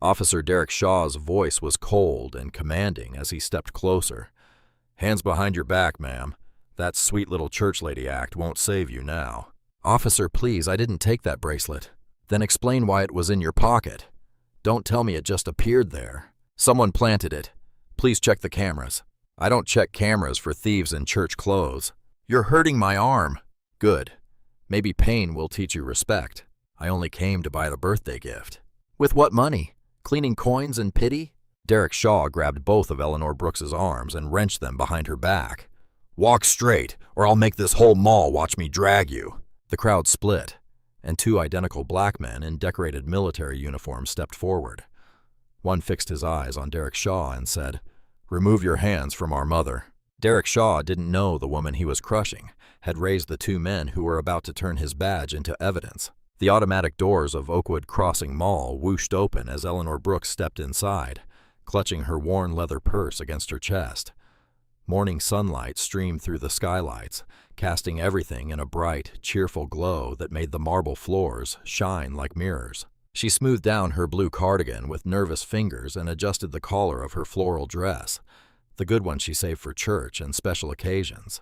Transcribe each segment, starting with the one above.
Officer Derek Shaw's voice was cold and commanding as he stepped closer. "Hands behind your back, ma'am. That sweet little church lady act won't save you now." "Officer, please, I didn't take that bracelet." "Then explain why it was in your pocket. Don't tell me it just appeared there." "Someone planted it. Please check the cameras." "I don't check cameras for thieves in church clothes." "You're hurting my arm." "Good. Maybe pain will teach you respect. I only came to buy the birthday gift." "With what money? Cleaning coins and pity?" Derek Shaw grabbed both of Eleanor Brooks's arms and wrenched them behind her back. "Walk straight, or I'll make this whole mall watch me drag you." The crowd split, and two identical black men in decorated military uniforms stepped forward. One fixed his eyes on Derek Shaw and said, "Remove your hands from our mother." Derek Shaw didn't know the woman he was crushing had raised the two men who were about to turn his badge into evidence. The automatic doors of Oakwood Crossing Mall whooshed open as Eleanor Brooks stepped inside, clutching her worn leather purse against her chest. Morning sunlight streamed through the skylights, casting everything in a bright, cheerful glow that made the marble floors shine like mirrors. She smoothed down her blue cardigan with nervous fingers and adjusted the collar of her floral dress, the good one she saved for church and special occasions.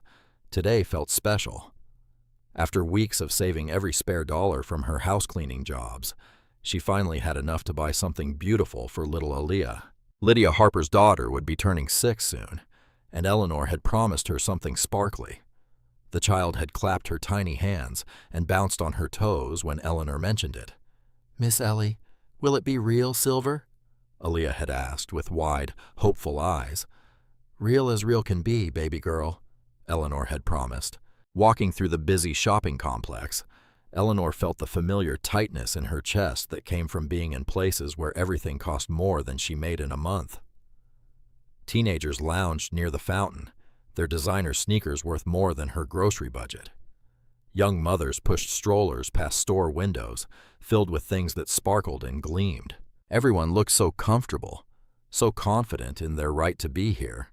Today felt special. After weeks of saving every spare dollar from her house-cleaning jobs, she finally had enough to buy something beautiful for little Aaliyah. Lydia Harper's daughter would be turning 6 soon, and Eleanor had promised her something sparkly. The child had clapped her tiny hands and bounced on her toes when Eleanor mentioned it. "Miss Ellie, will it be real silver?" Aaliyah had asked with wide, hopeful eyes. "Real as real can be, baby girl," Eleanor had promised. Walking through the busy shopping complex, Eleanor felt the familiar tightness in her chest that came from being in places where everything cost more than she made in a month. Teenagers lounged near the fountain, their designer sneakers worth more than her grocery budget. Young mothers pushed strollers past store windows, filled with things that sparkled and gleamed. Everyone looked so comfortable, so confident in their right to be here.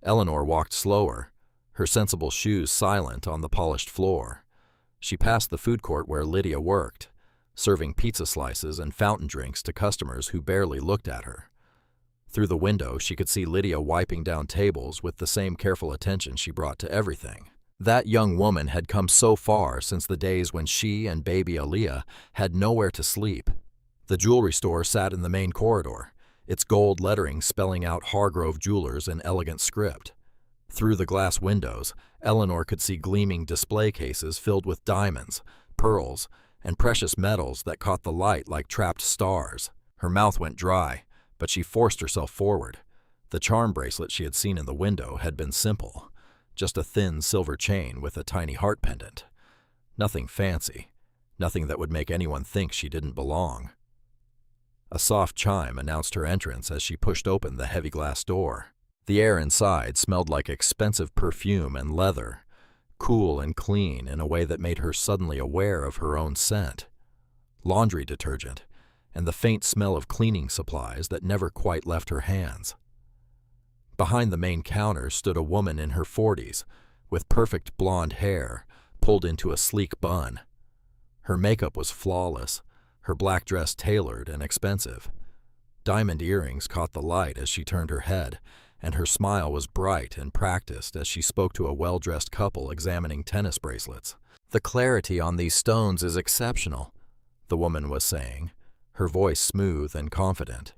Eleanor walked slower, her sensible shoes silent on the polished floor. She passed the food court where Lydia worked, serving pizza slices and fountain drinks to customers who barely looked at her. Through the window, she could see Lydia wiping down tables with the same careful attention she brought to everything. That young woman had come so far since the days when she and baby Aaliyah had nowhere to sleep. The jewelry store sat in the main corridor, its gold lettering spelling out Hargrove Jewelers in elegant script. Through the glass windows, Eleanor could see gleaming display cases filled with diamonds, pearls, and precious metals that caught the light like trapped stars. Her mouth went dry, but she forced herself forward. The charm bracelet she had seen in the window had been simple, just a thin silver chain with a tiny heart pendant. Nothing fancy, nothing that would make anyone think she didn't belong. A soft chime announced her entrance as she pushed open the heavy glass door. The air inside smelled like expensive perfume and leather, cool and clean in a way that made her suddenly aware of her own scent. Laundry detergent, and the faint smell of cleaning supplies that never quite left her hands. Behind the main counter stood a woman in her 40s, with perfect blonde hair pulled into a sleek bun. Her makeup was flawless, her black dress tailored and expensive. Diamond earrings caught the light as she turned her head, and her smile was bright and practiced as she spoke to a well-dressed couple examining tennis bracelets. "The clarity on these stones is exceptional," the woman was saying, her voice smooth and confident.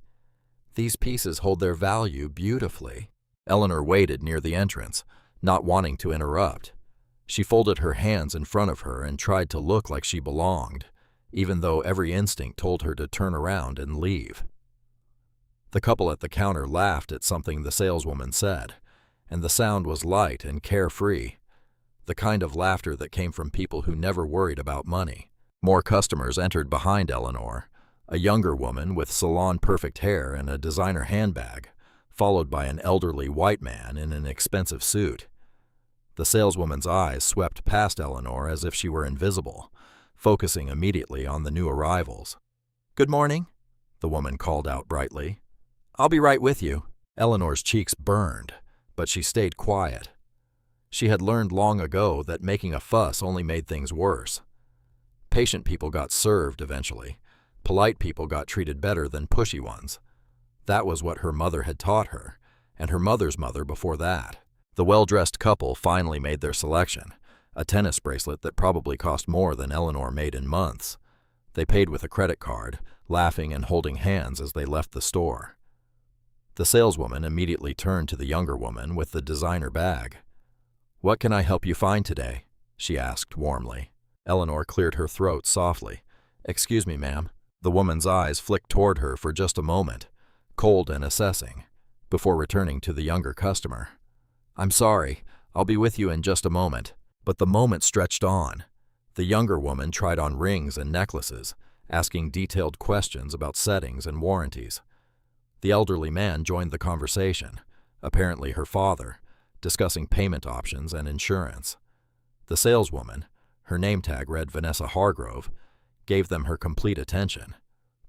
"These pieces hold their value beautifully." Eleanor waited near the entrance, not wanting to interrupt. She folded her hands in front of her and tried to look like she belonged, even though every instinct told her to turn around and leave. The couple at the counter laughed at something the saleswoman said, and the sound was light and carefree, the kind of laughter that came from people who never worried about money. More customers entered behind Eleanor, a younger woman with salon-perfect hair and a designer handbag, followed by an elderly white man in an expensive suit. The saleswoman's eyes swept past Eleanor as if she were invisible, focusing immediately on the new arrivals. "Good morning," the woman called out brightly. "I'll be right with you." Eleanor's cheeks burned, but she stayed quiet. She had learned long ago that making a fuss only made things worse. Patient people got served eventually, Polite people got treated better than pushy ones. That was what her mother had taught her, and her mother's mother before that. The well-dressed couple finally made their selection, a tennis bracelet that probably cost more than Eleanor made in months. They paid with a credit card, laughing and holding hands as they left the store. The saleswoman immediately turned to the younger woman with the designer bag. "What can I help you find today?" she asked warmly. Eleanor cleared her throat softly. "Excuse me, ma'am." The woman's eyes flicked toward her for just a moment, cold and assessing, before returning to the younger customer. "I'm sorry, I'll be with you in just a moment." But the moment stretched on. The younger woman tried on rings and necklaces, asking detailed questions about settings and warranties. The elderly man joined the conversation, apparently her father, discussing payment options and insurance. The saleswoman, her name tag read Vanessa Hargrove, gave them her complete attention,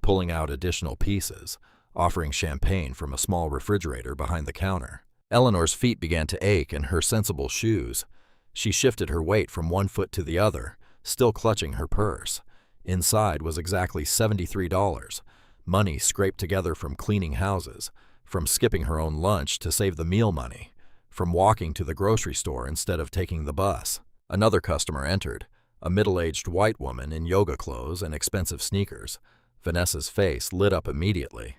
pulling out additional pieces, offering champagne from a small refrigerator behind the counter. Eleanor's feet began to ache in her sensible shoes. She shifted her weight from one foot to the other, still clutching her purse. Inside was exactly $73, money scraped together from cleaning houses, from skipping her own lunch to save the meal money, from walking to the grocery store instead of taking the bus. Another customer entered, a middle-aged white woman in yoga clothes and expensive sneakers. Vanessa's face lit up immediately.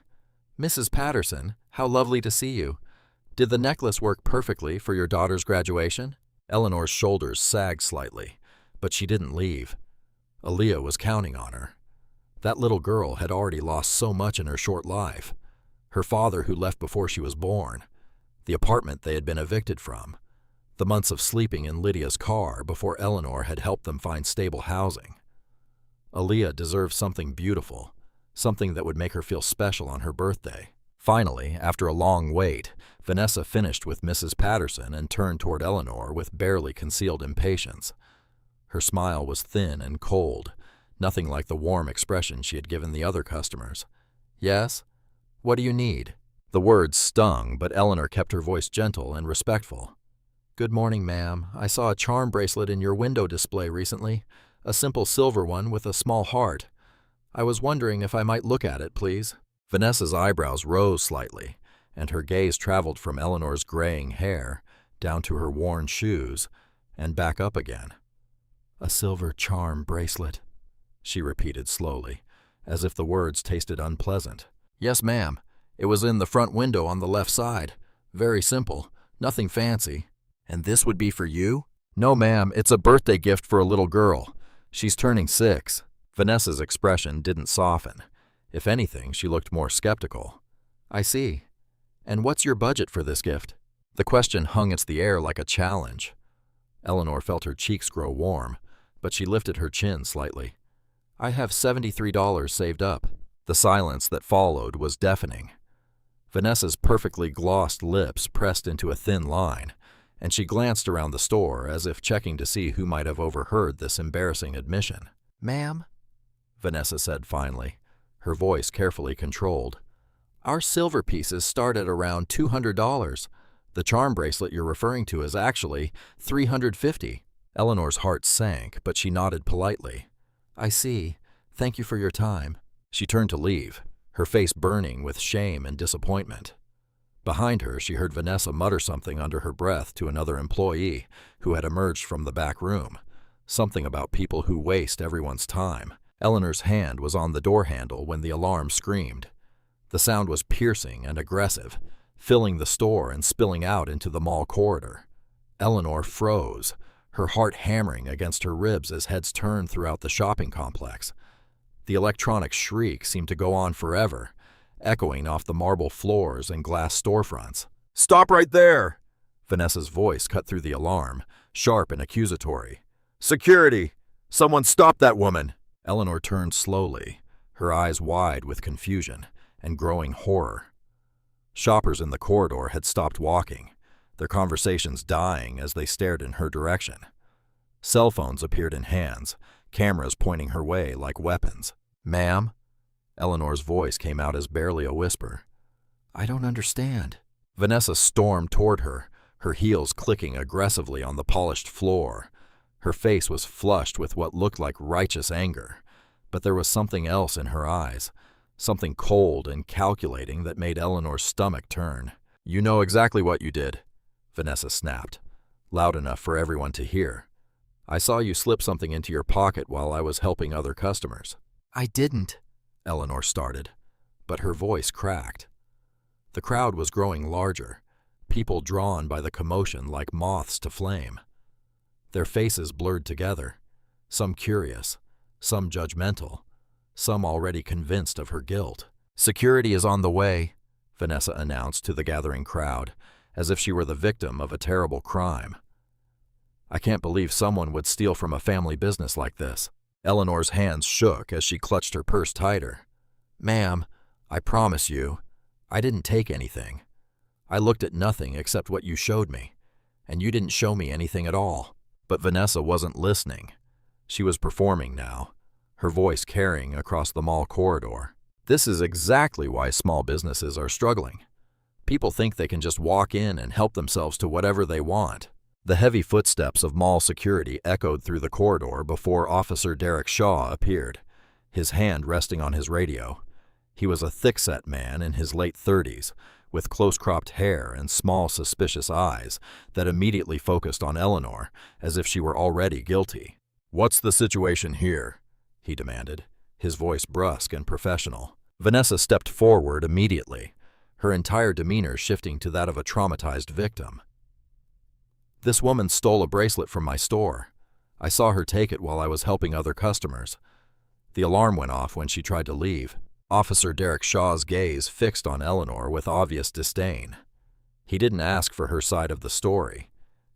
"Mrs. Patterson, how lovely to see you. Did the necklace work perfectly for your daughter's graduation?" Eleanor's shoulders sagged slightly, but she didn't leave. Aaliyah was counting on her. That little girl had already lost so much in her short life. Her father who left before she was born, the apartment they had been evicted from, the months of sleeping in Lydia's car before Eleanor had helped them find stable housing. Aaliyah deserved something beautiful, something that would make her feel special on her birthday. Finally, after a long wait, Vanessa finished with Mrs. Patterson and turned toward Eleanor with barely concealed impatience. Her smile was thin and cold, nothing like the warm expression she had given the other customers. "Yes? What do you need?" The words stung, but Eleanor kept her voice gentle and respectful. "Good morning, ma'am. I saw a charm bracelet in your window display recently, a simple silver one with a small heart. I was wondering if I might look at it, please." Vanessa's eyebrows rose slightly, and her gaze traveled from Eleanor's graying hair down to her worn shoes and back up again. "A silver charm bracelet," she repeated slowly, as if the words tasted unpleasant. "Yes, ma'am. It was in the front window on the left side. Very simple, nothing fancy." "And this would be for you?" "No, ma'am, it's a birthday gift for a little girl. She's turning 6. Vanessa's expression didn't soften. If anything, she looked more skeptical. "I see. And what's your budget for this gift?" The question hung in the air like a challenge. Eleanor felt her cheeks grow warm, but she lifted her chin slightly. "I have $73 saved up." The silence that followed was deafening. Vanessa's perfectly glossed lips pressed into a thin line, and she glanced around the store as if checking to see who might have overheard this embarrassing admission. "Ma'am," Vanessa said finally, her voice carefully controlled, "our silver pieces start at around $200. The charm bracelet you're referring to is actually $350. Eleanor's heart sank, but she nodded politely. "I see. Thank you for your time." She turned to leave, her face burning with shame and disappointment. Behind her, she heard Vanessa mutter something under her breath to another employee who had emerged from the back room, something about people who waste everyone's time. Eleanor's hand was on the door handle when the alarm screamed. The sound was piercing and aggressive, filling the store and spilling out into the mall corridor. Eleanor froze, her heart hammering against her ribs as heads turned throughout the shopping complex. The electronic shriek seemed to go on forever, echoing off the marble floors and glass storefronts. "Stop right there!" Vanessa's voice cut through the alarm, sharp and accusatory. "Security! Someone stop that woman!" Eleanor turned slowly, her eyes wide with confusion and growing horror. Shoppers in the corridor had stopped walking, their conversations dying as they stared in her direction. Cell phones appeared in hands, cameras pointing her way like weapons. "Ma'am?" Eleanor's voice came out as barely a whisper. "I don't understand." Vanessa stormed toward her, her heels clicking aggressively on the polished floor. Her face was flushed with what looked like righteous anger, But there was something else in her eyes, something cold and calculating that made Eleanor's stomach turn. "You know exactly what you did," Vanessa snapped, loud enough for everyone to hear. "I saw you slip something into your pocket while I was helping other customers." "I didn't," Eleanor started, but her voice cracked. The crowd was growing larger, people drawn by the commotion like moths to flame. Their faces blurred together, some curious, some judgmental, some already convinced of her guilt. "Security is on the way," Vanessa announced to the gathering crowd, as if she were the victim of a terrible crime. "I can't believe someone would steal from a family business like this." Eleanor's hands shook as she clutched her purse tighter. "Ma'am, I promise you, I didn't take anything. I looked at nothing except what you showed me, and you didn't show me anything at all." But Vanessa wasn't listening. She was performing now, her voice carrying across the mall corridor. "This is exactly why small businesses are struggling. People think they can just walk in and help themselves to whatever they want." The heavy footsteps of mall security echoed through the corridor before Officer Derek Shaw appeared, his hand resting on his radio. He was a thick-set man in his late 30s, with close-cropped hair and small, suspicious eyes that immediately focused on Eleanor as if she were already guilty. "What's the situation here?" he demanded, his voice brusque and professional. Vanessa stepped forward immediately, her entire demeanor shifting to that of a traumatized victim. "This woman stole a bracelet from my store. I saw her take it while I was helping other customers. The alarm went off when she tried to leave." Officer Derek Shaw's gaze fixed on Eleanor with obvious disdain. He didn't ask for her side of the story.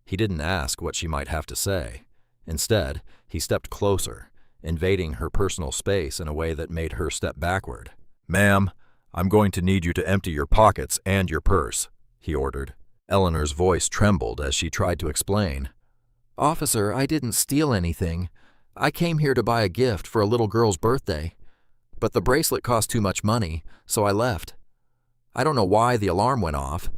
He didn't ask what she might have to say. Instead, he stepped closer, invading her personal space in a way that made her step backward. "Ma'am, I'm going to need you to empty your pockets and your purse," he ordered. Eleanor's voice trembled as she tried to explain. "Officer, I didn't steal anything. I came here to buy a gift for a little girl's birthday. But the bracelet cost too much money, so I left. I don't know why the alarm went off,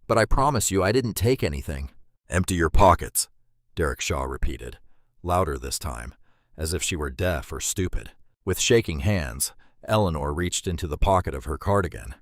but I promise you I didn't take anything." "Empty your pockets," Derek Shaw repeated, louder this time, as if she were deaf or stupid. With shaking hands, Eleanor reached into the pocket of her cardigan.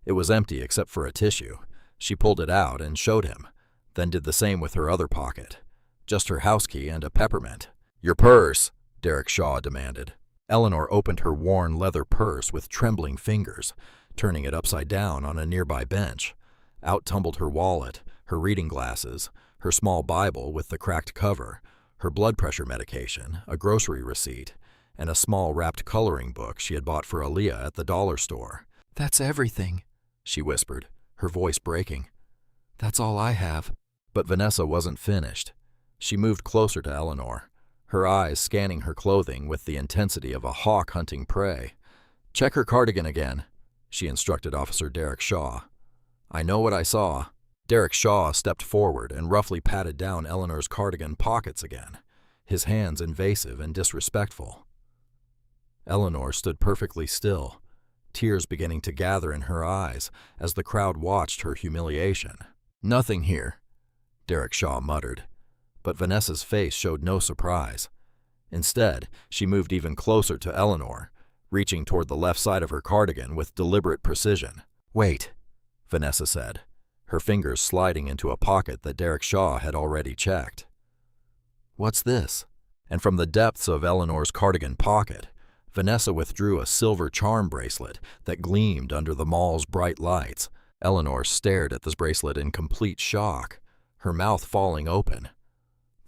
It was empty except for a tissue. She pulled it out and showed him, then did the same with her other pocket. Just her house key and a peppermint. "Your purse," Derek Shaw demanded. Eleanor opened her worn leather purse with trembling fingers, turning it upside down on a nearby bench. Out tumbled her wallet, her reading glasses, her small Bible with the cracked cover, her blood pressure medication, a grocery receipt, and a small wrapped coloring book she had bought for Aaliyah at the dollar store. "That's everything," she whispered, her voice breaking. "That's all I have." But Vanessa wasn't finished. She moved closer to Eleanor, her eyes scanning her clothing with the intensity of a hawk hunting prey. "Check her cardigan again," she instructed Officer Derek Shaw. "I know what I saw." Derek Shaw stepped forward and roughly patted down Eleanor's cardigan pockets again, his hands invasive and disrespectful. Eleanor stood perfectly still, tears beginning to gather in her eyes as the crowd watched her humiliation. "Nothing here," Derek Shaw muttered. But Vanessa's face showed no surprise. Instead, she moved even closer to Eleanor, reaching toward the left side of her cardigan with deliberate precision. "Wait," Vanessa said, her fingers sliding into a pocket that Derek Shaw had already checked. "What's this?" And from the depths of Eleanor's cardigan pocket, Vanessa withdrew a silver charm bracelet that gleamed under the mall's bright lights. Eleanor stared at this bracelet in complete shock, her mouth falling open.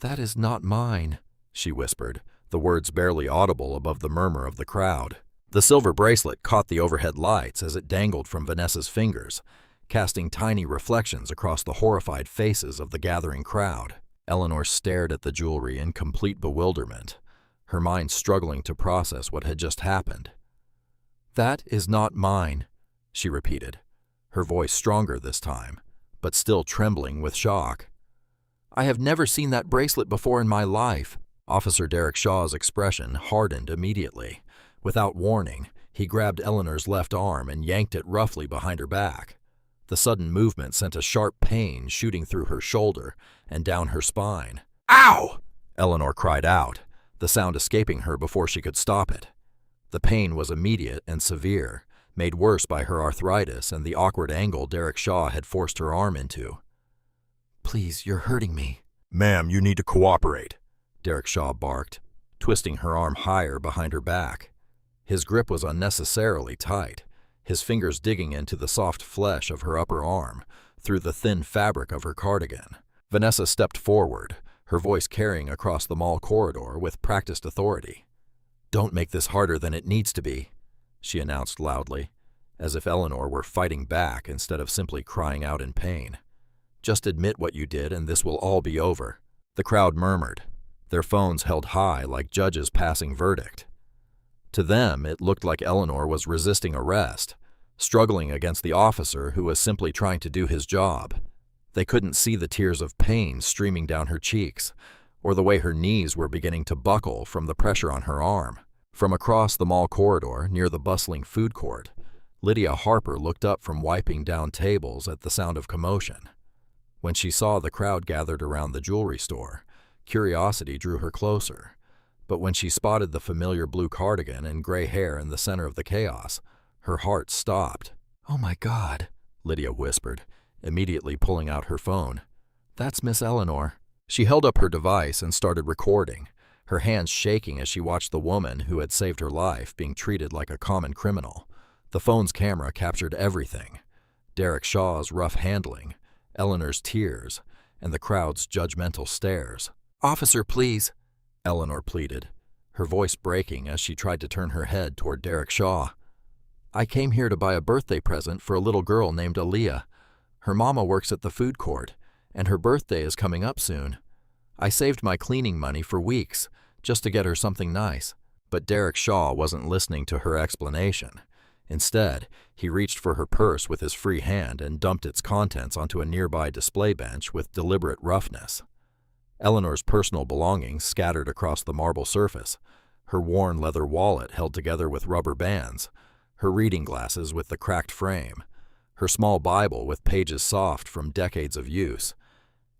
"That is not mine," she whispered, the words barely audible above the murmur of the crowd. The silver bracelet caught the overhead lights as it dangled from Vanessa's fingers, casting tiny reflections across the horrified faces of the gathering crowd. Eleanor stared at the jewelry in complete bewilderment, her mind struggling to process what had just happened. "That is not mine," she repeated, her voice stronger this time, but still trembling with shock. "I have never seen that bracelet before in my life." Officer Derek Shaw's expression hardened immediately. Without warning, he grabbed Eleanor's left arm and yanked it roughly behind her back. The sudden movement sent a sharp pain shooting through her shoulder and down her spine. "Ow!" Eleanor cried out, the sound escaping her before she could stop it. The pain was immediate and severe, made worse by her arthritis and the awkward angle Derek Shaw had forced her arm into. "Please, you're hurting me." "Ma'am, you need to cooperate," Derek Shaw barked, twisting her arm higher behind her back. His grip was unnecessarily tight, his fingers digging into the soft flesh of her upper arm, through the thin fabric of her cardigan. Vanessa stepped forward, her voice carrying across the mall corridor with practiced authority. "Don't make this harder than it needs to be," she announced loudly, as if Eleanor were fighting back instead of simply crying out in pain. "Just admit what you did and this will all be over." The crowd murmured, their phones held high like judges passing verdict. To them, it looked like Eleanor was resisting arrest, struggling against the officer who was simply trying to do his job. They couldn't see the tears of pain streaming down her cheeks, or the way her knees were beginning to buckle from the pressure on her arm. From across the mall corridor near the bustling food court, Lydia Harper looked up from wiping down tables at the sound of commotion. When she saw the crowd gathered around the jewelry store, curiosity drew her closer. But when she spotted the familiar blue cardigan and gray hair in the center of the chaos, her heart stopped. "Oh my God," Lydia whispered, immediately pulling out her phone. "That's Miss Eleanor." She held up her device and started recording, her hands shaking as she watched the woman who had saved her life being treated like a common criminal. The phone's camera captured everything: Derek Shaw's rough handling, Eleanor's tears, and the crowd's judgmental stares. "Officer, please," Eleanor pleaded, her voice breaking as she tried to turn her head toward Derek Shaw. "I came here to buy a birthday present for a little girl named Aaliyah. Her mama works at the food court, and her birthday is coming up soon. I saved my cleaning money for weeks just to get her something nice." But Derek Shaw wasn't listening to her explanation. Instead, he reached for her purse with his free hand and dumped its contents onto a nearby display bench with deliberate roughness. Eleanor's personal belongings scattered across the marble surface, her worn leather wallet held together with rubber bands, her reading glasses with the cracked frame, her small Bible with pages soft from decades of use,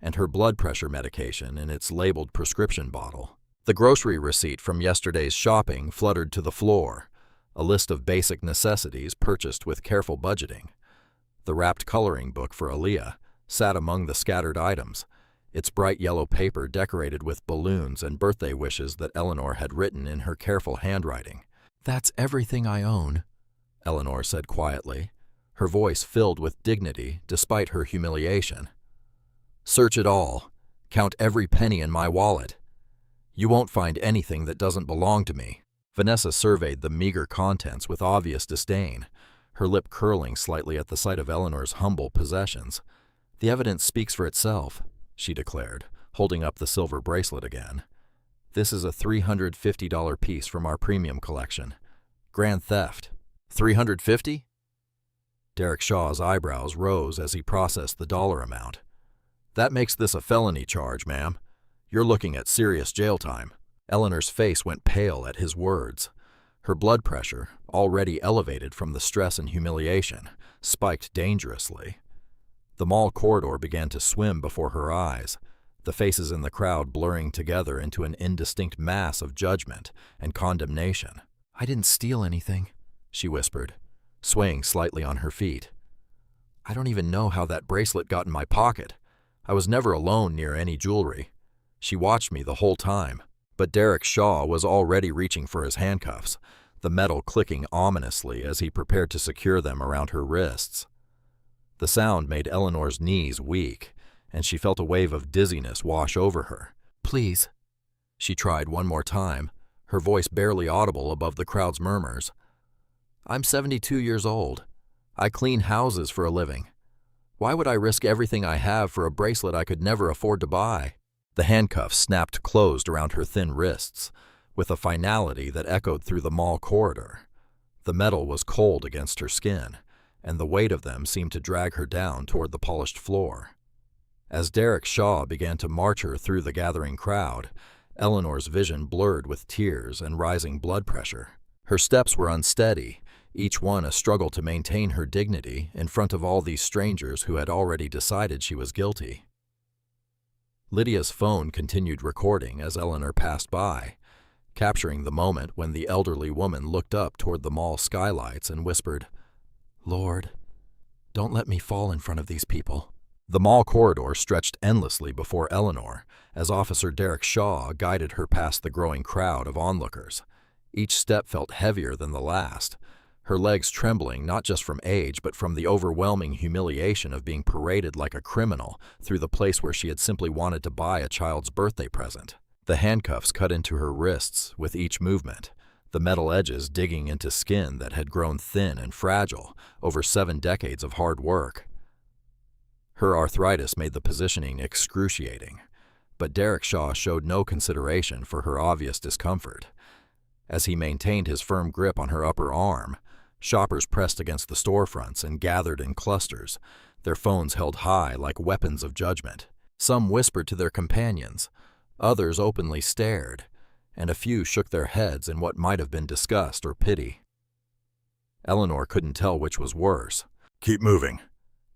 and her blood pressure medication in its labeled prescription bottle. The grocery receipt from yesterday's shopping fluttered to the floor, a list of basic necessities purchased with careful budgeting. The wrapped coloring book for Aaliyah sat among the scattered items, its bright yellow paper decorated with balloons and birthday wishes that Eleanor had written in her careful handwriting. "That's everything I own," Eleanor said quietly, her voice filled with dignity despite her humiliation. "Search it all. Count every penny in my wallet. You won't find anything that doesn't belong to me." Vanessa surveyed the meager contents with obvious disdain, her lip curling slightly at the sight of Eleanor's humble possessions. "The evidence speaks for itself," she declared, holding up the silver bracelet again. "This is a $350 piece from our premium collection. Grand theft." $350? Derek Shaw's eyebrows rose as he processed the dollar amount. "That makes this a felony charge, ma'am. You're looking at serious jail time." Eleanor's face went pale at his words. Her blood pressure, already elevated from the stress and humiliation, spiked dangerously. The mall corridor began to swim before her eyes, the faces in the crowd blurring together into an indistinct mass of judgment and condemnation. "I didn't steal anything," she whispered, swaying slightly on her feet. "I don't even know how that bracelet got in my pocket. I was never alone near any jewelry. She watched me the whole time." But Derek Shaw was already reaching for his handcuffs, the metal clicking ominously as he prepared to secure them around her wrists. The sound made Eleanor's knees weak, and she felt a wave of dizziness wash over her. "Please," she tried one more time, her voice barely audible above the crowd's murmurs. "I'm 72 years old. I clean houses for a living. Why would I risk everything I have for a bracelet I could never afford to buy?" The handcuffs snapped closed around her thin wrists, with a finality that echoed through the mall corridor. The metal was cold against her skin, and the weight of them seemed to drag her down toward the polished floor. As Derek Shaw began to march her through the gathering crowd, Eleanor's vision blurred with tears and rising blood pressure. Her steps were unsteady, each one a struggle to maintain her dignity in front of all these strangers who had already decided she was guilty. Lydia's phone continued recording as Eleanor passed by, capturing the moment when the elderly woman looked up toward the mall skylights and whispered, "Lord, don't let me fall in front of these people." The mall corridor stretched endlessly before Eleanor as Officer Derek Shaw guided her past the growing crowd of onlookers. Each step felt heavier than the last, her legs trembling not just from age but from the overwhelming humiliation of being paraded like a criminal through the place where she had simply wanted to buy a child's birthday present. The handcuffs cut into her wrists with each movement, the metal edges digging into skin that had grown thin and fragile over 7 decades of hard work. Her arthritis made the positioning excruciating, but Derek Shaw showed no consideration for her obvious discomfort. As he maintained his firm grip on her upper arm, shoppers pressed against the storefronts and gathered in clusters, their phones held high like weapons of judgment. Some whispered to their companions, others openly stared, and a few shook their heads in what might have been disgust or pity. Eleanor couldn't tell which was worse. "Keep moving,"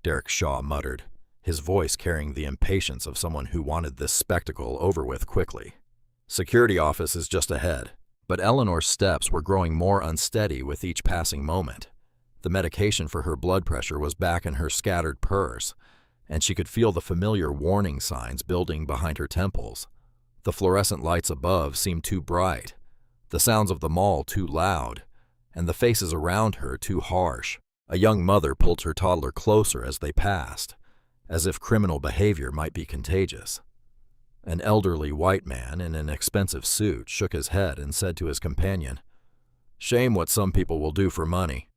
Derek Shaw muttered, his voice carrying the impatience of someone who wanted this spectacle over with quickly. "Security office is just ahead." But Eleanor's steps were growing more unsteady with each passing moment. The medication for her blood pressure was back in her scattered purse, and she could feel the familiar warning signs building behind her temples. The fluorescent lights above seemed too bright, the sounds of the mall too loud, and the faces around her too harsh. A young mother pulled her toddler closer as they passed, as if criminal behavior might be contagious. An elderly white man in an expensive suit shook his head and said to his companion, "Shame what some people will do for money."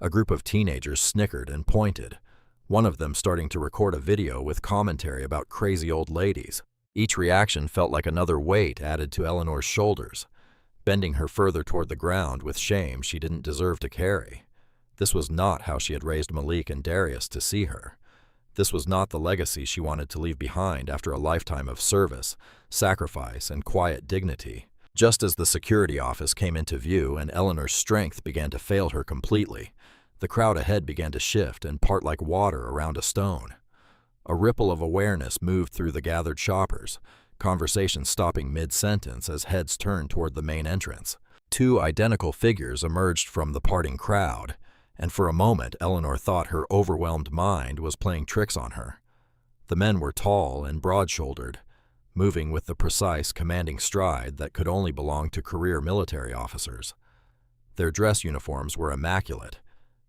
A group of teenagers snickered and pointed, one of them starting to record a video with commentary about crazy old ladies. Each reaction felt like another weight added to Eleanor's shoulders, bending her further toward the ground with shame she didn't deserve to carry. This was not how she had raised Malik and Darius to see her. This was not the legacy she wanted to leave behind after a lifetime of service, sacrifice, and quiet dignity. Just as the security office came into view and Eleanor's strength began to fail her completely, the crowd ahead began to shift and part like water around a stone. A ripple of awareness moved through the gathered shoppers, conversation stopping mid-sentence as heads turned toward the main entrance. 2 identical figures emerged from the parting crowd, and for a moment Eleanor thought her overwhelmed mind was playing tricks on her. The men were tall and broad-shouldered, moving with the precise, commanding stride that could only belong to career military officers. Their dress uniforms were immaculate,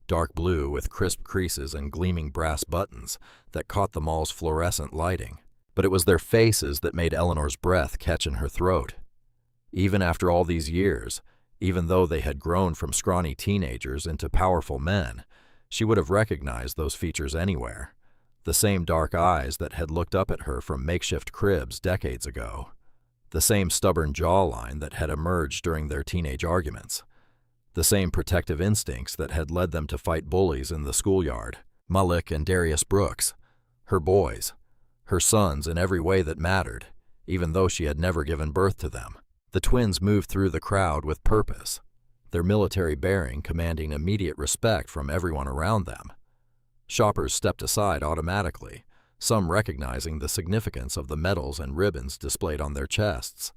dark blue with crisp creases and gleaming brass buttons that caught the mall's fluorescent lighting. But it was their faces that made Eleanor's breath catch in her throat. Even after all these years, even though they had grown from scrawny teenagers into powerful men, she would have recognized those features anywhere. The same dark eyes that had looked up at her from makeshift cribs decades ago. The same stubborn jawline that had emerged during their teenage arguments. The same protective instincts that had led them to fight bullies in the schoolyard. Malik and Darius Brooks, her boys, her sons in every way that mattered, even though she had never given birth to them. The twins moved through the crowd with purpose, their military bearing commanding immediate respect from everyone around them. Shoppers stepped aside automatically, some recognizing the significance of the medals and ribbons displayed on their chests,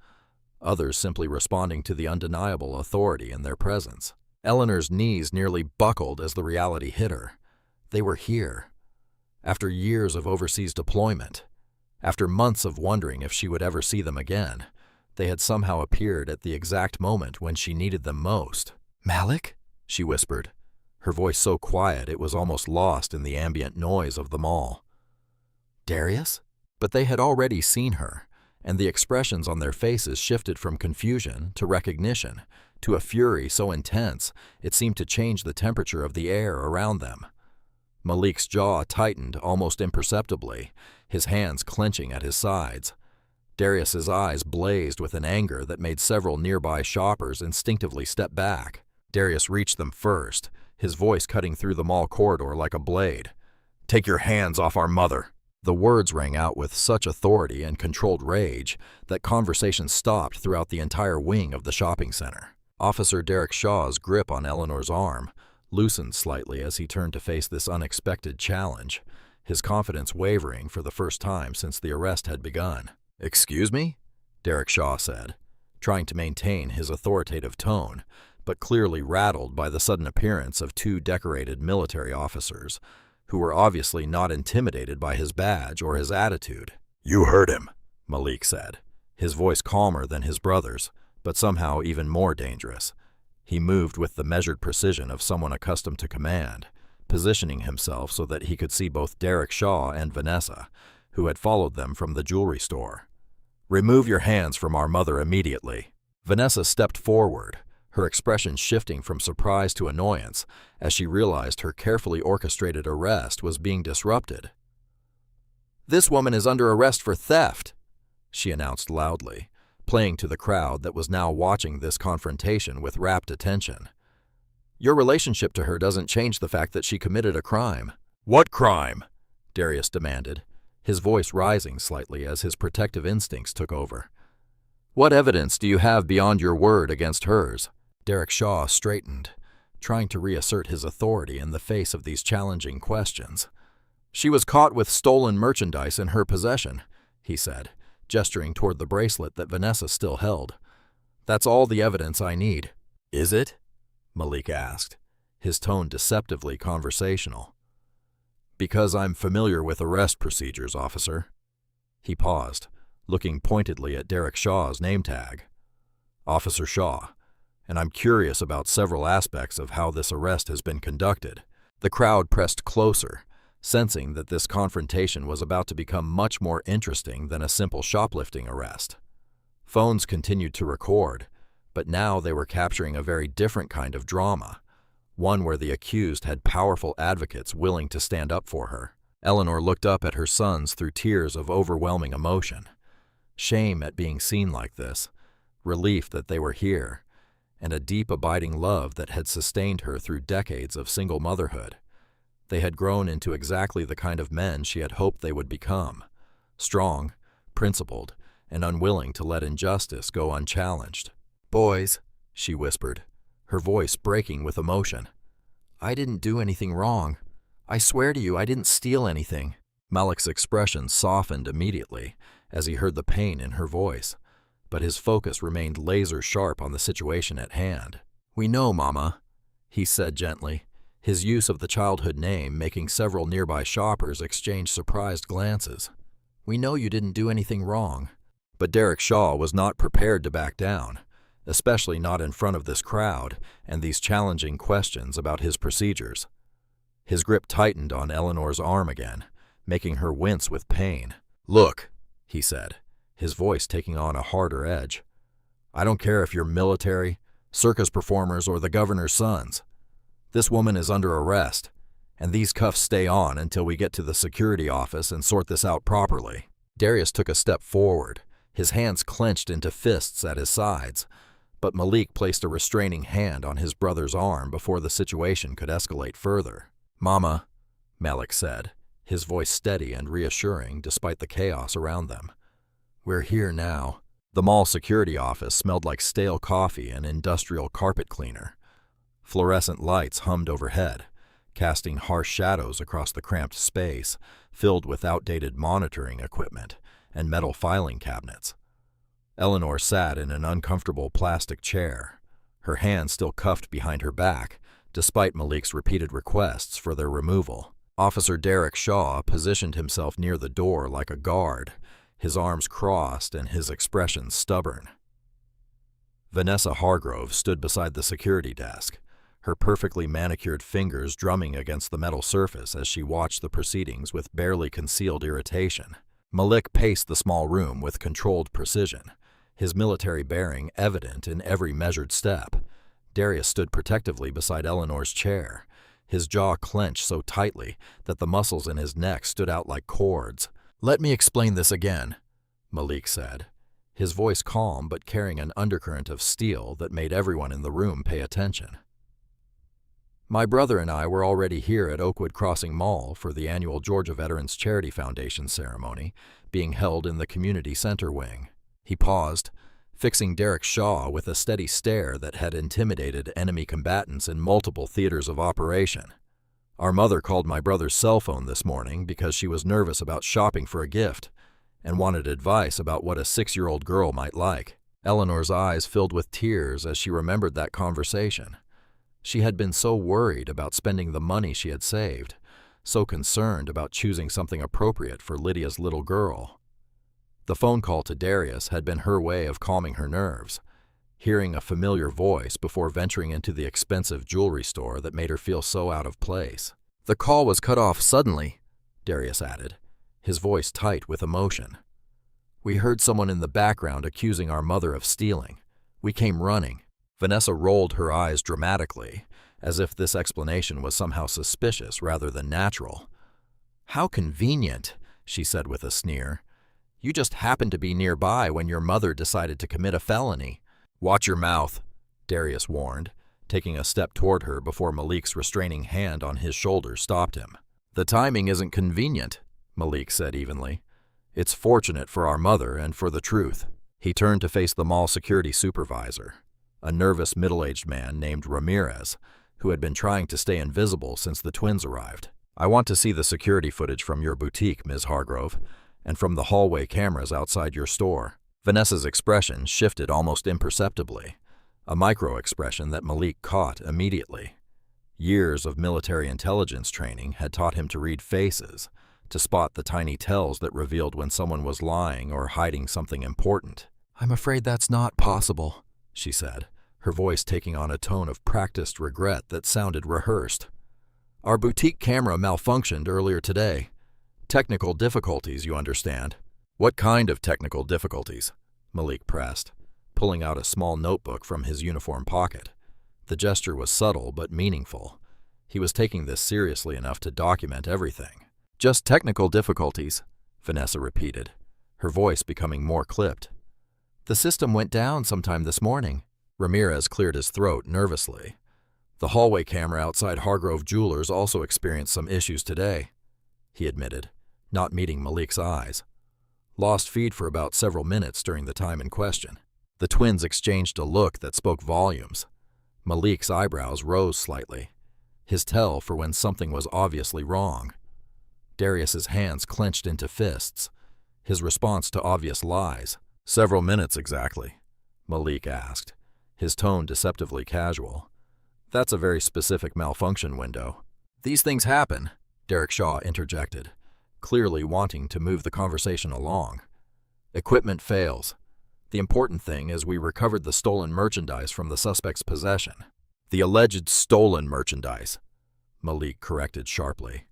others simply responding to the undeniable authority in their presence. Eleanor's knees nearly buckled as the reality hit her. They were here. After years of overseas deployment, after months of wondering if she would ever see them again, they had somehow appeared at the exact moment when she needed them most. "Malik?" she whispered, her voice so quiet it was almost lost in the ambient noise of the mall. "Darius?" But they had already seen her, and the expressions on their faces shifted from confusion to recognition, to a fury so intense it seemed to change the temperature of the air around them. Malik's jaw tightened almost imperceptibly, his hands clenching at his sides. Darius's eyes blazed with an anger that made several nearby shoppers instinctively step back. Darius reached them first, his voice cutting through the mall corridor like a blade. "Take your hands off our mother." The words rang out with such authority and controlled rage that conversation stopped throughout the entire wing of the shopping center. Officer Derek Shaw's grip on Eleanor's arm loosened slightly as he turned to face this unexpected challenge, his confidence wavering for the first time since the arrest had begun. "Excuse me?" Derek Shaw said, trying to maintain his authoritative tone, but clearly rattled by the sudden appearance of two decorated military officers, who were obviously not intimidated by his badge or his attitude. "You heard him," Malik said, his voice calmer than his brother's, but somehow even more dangerous. He moved with the measured precision of someone accustomed to command, positioning himself so that he could see both Derek Shaw and Vanessa, who had followed them from the jewelry store. "Remove your hands from our mother immediately." Vanessa stepped forward, her expression shifting from surprise to annoyance as she realized her carefully orchestrated arrest was being disrupted. "This woman is under arrest for theft," she announced loudly, playing to the crowd that was now watching this confrontation with rapt attention. "Your relationship to her doesn't change the fact that she committed a crime." "What crime?" Darius demanded, his voice rising slightly as his protective instincts took over. "What evidence do you have beyond your word against hers?" Derek Shaw straightened, trying to reassert his authority in the face of these challenging questions. "She was caught with stolen merchandise in her possession," he said, gesturing toward the bracelet that Vanessa still held. "That's all the evidence I need." "Is it?" Malik asked, his tone deceptively conversational. "Because I'm familiar with arrest procedures, officer." He paused, looking pointedly at Derek Shaw's name tag. "Officer Shaw, and I'm curious about several aspects of how this arrest has been conducted." The crowd pressed closer, sensing that this confrontation was about to become much more interesting than a simple shoplifting arrest. Phones continued to record, but now they were capturing a very different kind of drama, one where the accused had powerful advocates willing to stand up for her. Eleanor looked up at her sons through tears of overwhelming emotion. Shame at being seen like this, relief that they were here, and a deep abiding love that had sustained her through decades of single motherhood. They had grown into exactly the kind of men she had hoped they would become, strong, principled, and unwilling to let injustice go unchallenged. "Boys," she whispered, her voice breaking with emotion, "I didn't do anything wrong. I swear to you I didn't steal anything." Malik's expression softened immediately as he heard the pain in her voice, but his focus remained laser-sharp on the situation at hand. "We know, Mama," he said gently, his use of the childhood name making several nearby shoppers exchange surprised glances. "We know you didn't do anything wrong." But Derek Shaw was not prepared to back down, especially not in front of this crowd and these challenging questions about his procedures. His grip tightened on Eleanor's arm again, making her wince with pain. "Look," he said, his voice taking on a harder edge. "I don't care if you're military, circus performers, or the governor's sons. This woman is under arrest, and these cuffs stay on until we get to the security office and sort this out properly." Darius took a step forward, his hands clenched into fists at his sides, but Malik placed a restraining hand on his brother's arm before the situation could escalate further. "Mama," Malik said, his voice steady and reassuring despite the chaos around them. "We're here now." The mall security office smelled like stale coffee and industrial carpet cleaner. Fluorescent lights hummed overhead, casting harsh shadows across the cramped space, filled with outdated monitoring equipment and metal filing cabinets. Eleanor sat in an uncomfortable plastic chair, her hands still cuffed behind her back, despite Malik's repeated requests for their removal. Officer Derek Shaw positioned himself near the door like a guard, his arms crossed and his expression stubborn. Vanessa Hargrove stood beside the security desk, her perfectly manicured fingers drumming against the metal surface as she watched the proceedings with barely concealed irritation. Malik paced the small room with controlled precision, his military bearing evident in every measured step. Darius stood protectively beside Eleanor's chair, his jaw clenched so tightly that the muscles in his neck stood out like cords. "Let me explain this again," Malik said, his voice calm but carrying an undercurrent of steel that made everyone in the room pay attention. "My brother and I were already here at Oakwood Crossing Mall for the annual Georgia Veterans Charity Foundation ceremony being held in the community center wing." He paused, fixing Derek Shaw with a steady stare that had intimidated enemy combatants in multiple theaters of operation. "Our mother called my brother's cell phone this morning because she was nervous about shopping for a gift and wanted advice about what a 6-year-old girl might like." Eleanor's eyes filled with tears as she remembered that conversation. She had been so worried about spending the money she had saved, so concerned about choosing something appropriate for Lydia's little girl. The phone call to Darius had been her way of calming her nerves, hearing a familiar voice before venturing into the expensive jewelry store that made her feel so out of place. "The call was cut off suddenly," Darius added, his voice tight with emotion. "We heard someone in the background accusing our mother of stealing. We came running." Vanessa rolled her eyes dramatically, as if this explanation was somehow suspicious rather than natural. "How convenient," she said with a sneer. "You just happened to be nearby when your mother decided to commit a felony." "Watch your mouth," Darius warned, taking a step toward her before Malik's restraining hand on his shoulder stopped him. "The timing isn't convenient," Malik said evenly. "It's fortunate for our mother and for the truth." He turned to face the mall security supervisor, a nervous middle-aged man named Ramirez, who had been trying to stay invisible since the twins arrived. "I want to see the security footage from your boutique, Ms. Hargrove, and from the hallway cameras outside your store." Vanessa's expression shifted almost imperceptibly, a micro-expression that Malik caught immediately. Years of military intelligence training had taught him to read faces, to spot the tiny tells that revealed when someone was lying or hiding something important. "I'm afraid that's not possible," she said, her voice taking on a tone of practiced regret that sounded rehearsed. "Our boutique camera malfunctioned earlier today. Technical difficulties, you understand." "What kind of technical difficulties?" Malik pressed, pulling out a small notebook from his uniform pocket. The gesture was subtle but meaningful. He was taking this seriously enough to document everything. "Just technical difficulties," Vanessa repeated, her voice becoming more clipped. "The system went down sometime this morning." Ramirez cleared his throat nervously. "The hallway camera outside Hargrove Jewelers also experienced some issues today," he admitted, not meeting Malik's eyes. "Lost feed for about several minutes during the time in question." The twins exchanged a look that spoke volumes. Malik's eyebrows rose slightly, his tell for when something was obviously wrong. Darius's hands clenched into fists, his response to obvious lies. "Several minutes exactly?" Malik asked, his tone deceptively casual. "That's a very specific malfunction window." "These things happen," Derek Shaw interjected, clearly wanting to move the conversation along. "Equipment fails. The important thing is we recovered the stolen merchandise from the suspect's possession." "The alleged stolen merchandise," Malik corrected sharply.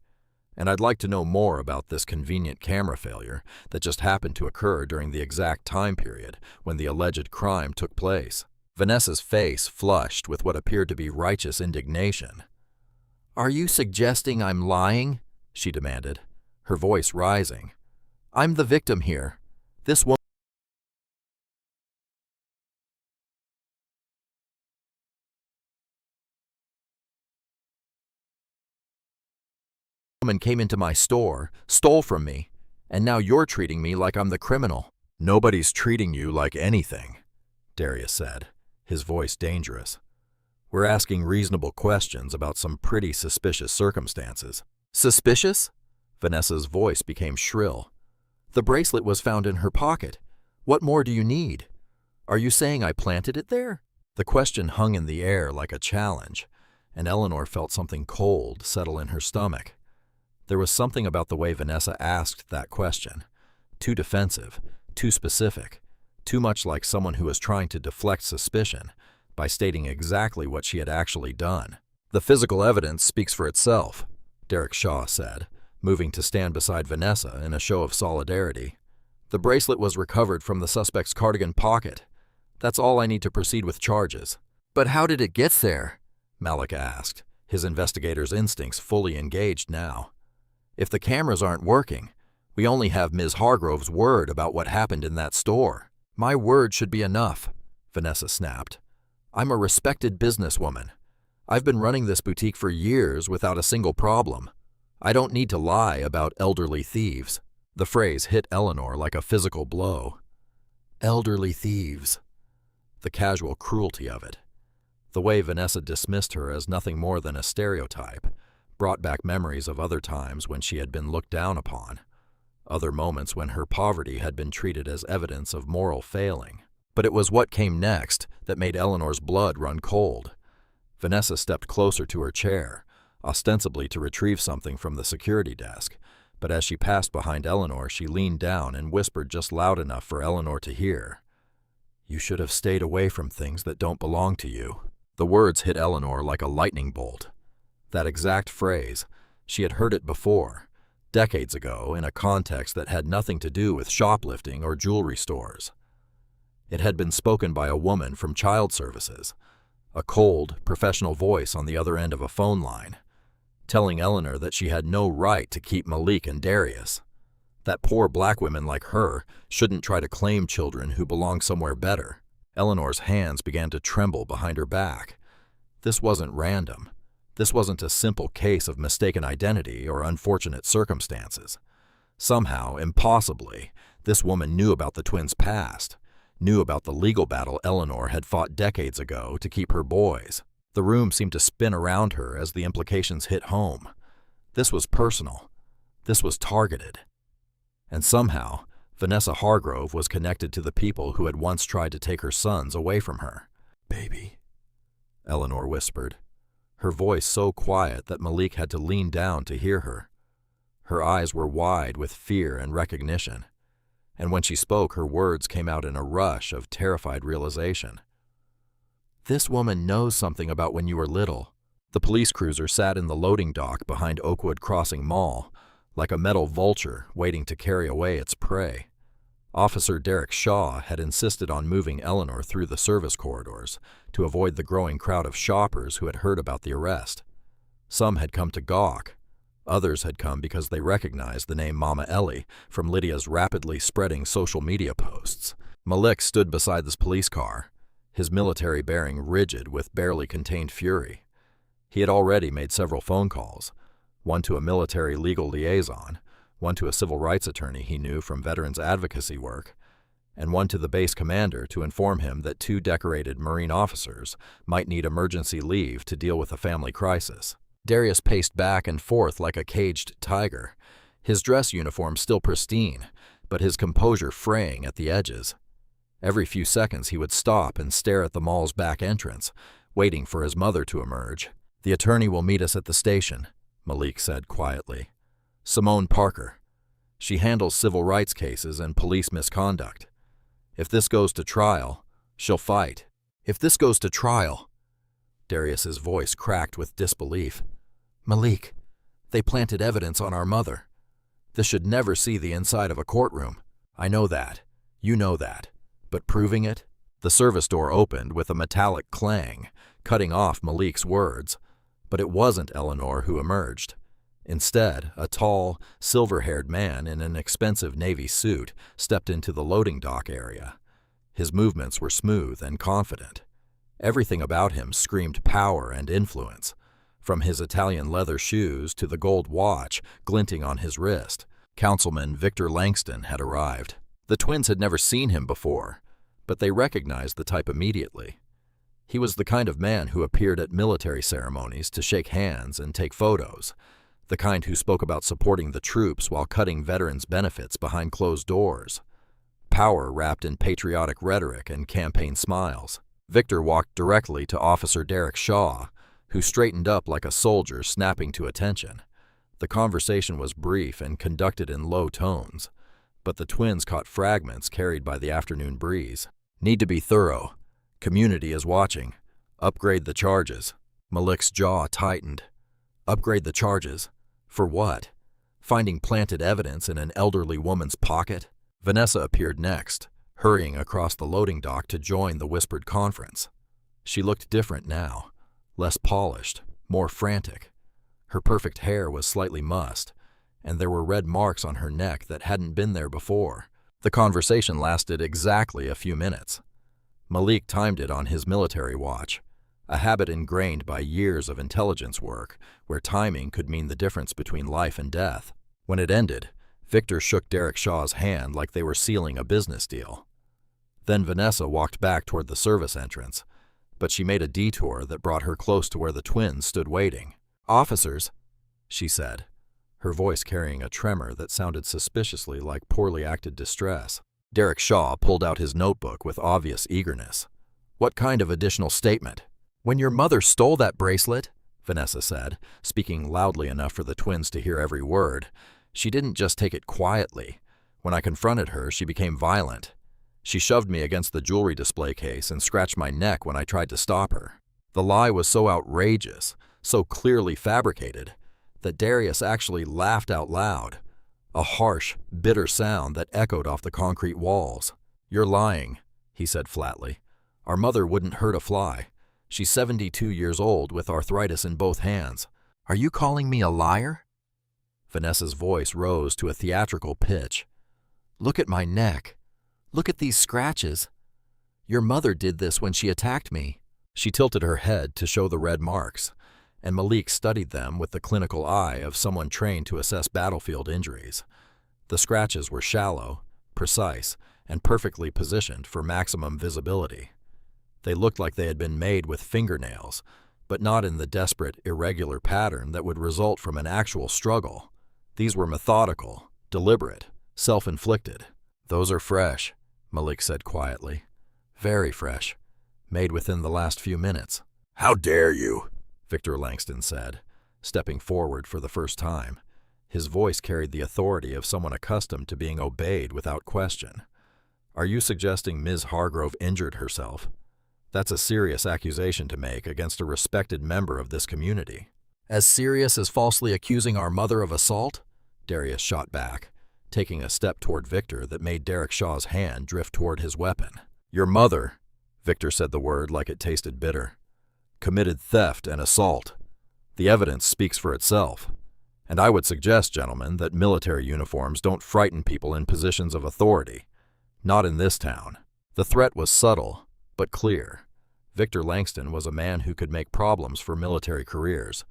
"And I'd like to know more about this convenient camera failure that just happened to occur during the exact time period when the alleged crime took place." Vanessa's face flushed with what appeared to be righteous indignation. "Are you suggesting I'm lying?" she demanded, her voice rising. "I'm the victim here. This woman came into my store, stole from me, and now you're treating me like I'm the criminal." "Nobody's treating you like anything," Darius said, his voice dangerous. "We're asking reasonable questions about some pretty suspicious circumstances." "Suspicious?" Vanessa's voice became shrill. "The bracelet was found in her pocket. What more do you need? Are you saying I planted it there?" The question hung in the air like a challenge, and Eleanor felt something cold settle in her stomach. There was something about the way Vanessa asked that question. Too defensive, too specific, too much like someone who was trying to deflect suspicion by stating exactly what she had actually done. "The physical evidence speaks for itself," Derek Shaw said, moving to stand beside Vanessa in a show of solidarity. "The bracelet was recovered from the suspect's cardigan pocket. That's all I need to proceed with charges." "But how did it get there?" Malik asked, his investigator's instincts fully engaged now. "If the cameras aren't working, we only have Ms. Hargrove's word about what happened in that store." "My word should be enough," Vanessa snapped. "I'm a respected businesswoman. I've been running this boutique for years without a single problem. I don't need to lie about elderly thieves." The phrase hit Eleanor like a physical blow. Elderly thieves. The casual cruelty of it. The way Vanessa dismissed her as nothing more than a stereotype brought back memories of other times when she had been looked down upon, other moments when her poverty had been treated as evidence of moral failing. But it was what came next that made Eleanor's blood run cold. Vanessa stepped closer to her chair, ostensibly to retrieve something from the security desk, but as she passed behind Eleanor, she leaned down and whispered just loud enough for Eleanor to hear. "You should have stayed away from things that don't belong to you." The words hit Eleanor like a lightning bolt. That exact phrase, she had heard it before, decades ago, in a context that had nothing to do with shoplifting or jewelry stores. It had been spoken by a woman from child services, a cold, professional voice on the other end of a phone line, telling Eleanor that she had no right to keep Malik and Darius, that poor black women like her shouldn't try to claim children who belong somewhere better. Eleanor's hands began to tremble behind her back. This wasn't random. This wasn't a simple case of mistaken identity or unfortunate circumstances. Somehow, impossibly, this woman knew about the twins' past, knew about the legal battle Eleanor had fought decades ago to keep her boys. The room seemed to spin around her as the implications hit home. This was personal. This was targeted. And somehow, Vanessa Hargrove was connected to the people who had once tried to take her sons away from her. "Baby," Eleanor whispered, her voice so quiet that Malik had to lean down to hear her. Her eyes were wide with fear and recognition, and when she spoke, her words came out in a rush of terrified realization. "This woman knows something about when you were little." The police cruiser sat in the loading dock behind Oakwood Crossing Mall, like a metal vulture waiting to carry away its prey. Officer Derek Shaw had insisted on moving Eleanor through the service corridors to avoid the growing crowd of shoppers who had heard about the arrest. Some had come to gawk. Others had come because they recognized the name Mama Ellie from Lydia's rapidly spreading social media posts. Malik stood beside this police car, his military bearing rigid with barely contained fury. He had already made several phone calls, one to a military legal liaison, one to a civil rights attorney he knew from veterans advocacy work, and one to the base commander to inform him that 2 decorated Marine officers might need emergency leave to deal with a family crisis. Darius paced back and forth like a caged tiger, his dress uniform still pristine, but his composure fraying at the edges. Every few seconds he would stop and stare at the mall's back entrance, waiting for his mother to emerge. "The attorney will meet us at the station," Malik said quietly. "Simone Parker. She handles civil rights cases and police misconduct. If this goes to trial, she'll fight." "If this goes to trial," Darius's voice cracked with disbelief. "Malik, they planted evidence on our mother. This should never see the inside of a courtroom." "I know that. You know that. But proving it?" The service door opened with a metallic clang, cutting off Malik's words. But it wasn't Eleanor who emerged. Instead, a tall, silver-haired man in an expensive navy suit stepped into the loading dock area. His movements were smooth and confident. Everything about him screamed power and influence, from his Italian leather shoes to the gold watch glinting on his wrist. Councilman Victor Langston had arrived. The twins had never seen him before, but they recognized the type immediately. He was the kind of man who appeared at military ceremonies to shake hands and take photos, the kind who spoke about supporting the troops while cutting veterans' benefits behind closed doors. Power wrapped in patriotic rhetoric and campaign smiles. Victor walked directly to Officer Derek Shaw, who straightened up like a soldier snapping to attention. The conversation was brief and conducted in low tones, but the twins caught fragments carried by the afternoon breeze. "Need to be thorough. Community is watching. Upgrade the charges." Malik's jaw tightened. Upgrade the charges? For what? Finding planted evidence in an elderly woman's pocket? Vanessa appeared next, hurrying across the loading dock to join the whispered conference. She looked different now, less polished, more frantic. Her perfect hair was slightly mussed, and there were red marks on her neck that hadn't been there before. The conversation lasted exactly a few minutes. Malik timed it on his military watch, a habit ingrained by years of intelligence work where timing could mean the difference between life and death. When it ended, Victor shook Derek Shaw's hand like they were sealing a business deal. Then Vanessa walked back toward the service entrance, but she made a detour that brought her close to where the twins stood waiting. "Officers," she said, her voice carrying a tremor that sounded suspiciously like poorly acted distress. Derek Shaw pulled out his notebook with obvious eagerness. What kind of additional statement? When your mother stole that bracelet, Vanessa said, speaking loudly enough for the twins to hear every word, she didn't just take it quietly. When I confronted her, she became violent. She shoved me against the jewelry display case and scratched my neck when I tried to stop her. The lie was so outrageous, so clearly fabricated, that Darius actually laughed out loud, a harsh, bitter sound that echoed off the concrete walls. "You're lying," he said flatly. "Our mother wouldn't hurt a fly. She's 72 years old with arthritis in both hands." are you calling me a liar? Vanessa's voice rose to a theatrical pitch. Look at my neck. Look at these scratches. Your mother did this when she attacked me. She tilted her head to show the red marks, and Malik studied them with the clinical eye of someone trained to assess battlefield injuries. The scratches were shallow, precise, and perfectly positioned for maximum visibility. They looked like they had been made with fingernails, but not in the desperate, irregular pattern that would result from an actual struggle. These were methodical, deliberate, self-inflicted. "Those are fresh," Malik said quietly. "Very fresh. Made within the last few minutes." "How dare you?" Victor Langston said, stepping forward for the first time. His voice carried the authority of someone accustomed to being obeyed without question. "Are you suggesting Ms. Hargrove injured herself? That's a serious accusation to make against a respected member of this community." As serious as falsely accusing our mother of assault? Darius shot back, taking a step toward Victor that made Derek Shaw's hand drift toward his weapon. "Your mother," Victor said the word like it tasted bitter, "committed theft and assault. The evidence speaks for itself. And I would suggest, gentlemen, that military uniforms don't frighten people in positions of authority. Not in this town." The threat was subtle, but clear. Victor Langston was a man who could make problems for military careers,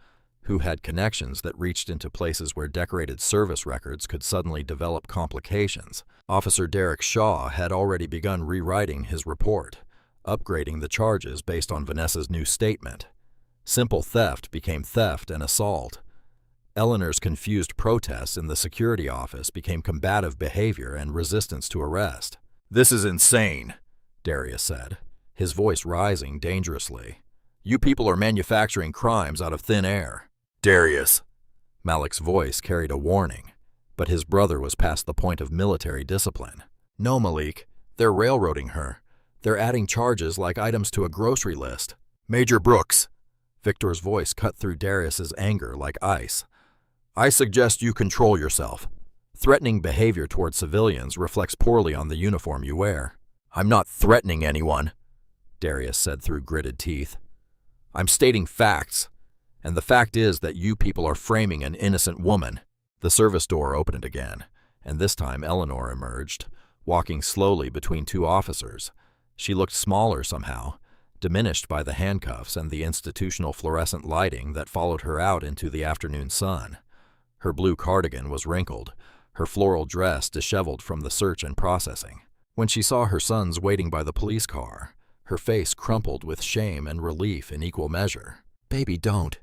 who had connections that reached into places where decorated service records could suddenly develop complications. Officer Derek Shaw had already begun rewriting his report, upgrading the charges based on Vanessa's new statement. Simple theft became theft and assault. Eleanor's confused protests in the security office became combative behavior and resistance to arrest. "This is insane," Darius said, his voice rising dangerously. "You people are manufacturing crimes out of thin air." "Darius." Malik's voice carried a warning, but his brother was past the point of military discipline. "No, Malik, they're railroading her. They're adding charges like items to a grocery list." "Major Brooks." Victor's voice cut through Darius's anger like ice. "I suggest you control yourself. Threatening behavior toward civilians reflects poorly on the uniform you wear." "I'm not threatening anyone," Darius said through gritted teeth. "I'm stating facts, and the fact is that you people are framing an innocent woman." The service door opened again, and this time Eleanor emerged, walking slowly between two officers. She looked smaller somehow, diminished by the handcuffs and the institutional fluorescent lighting that followed her out into the afternoon sun. Her blue cardigan was wrinkled, her floral dress disheveled from the search and processing. When she saw her sons waiting by the police car, her face crumpled with shame and relief in equal measure. "Baby, don't,"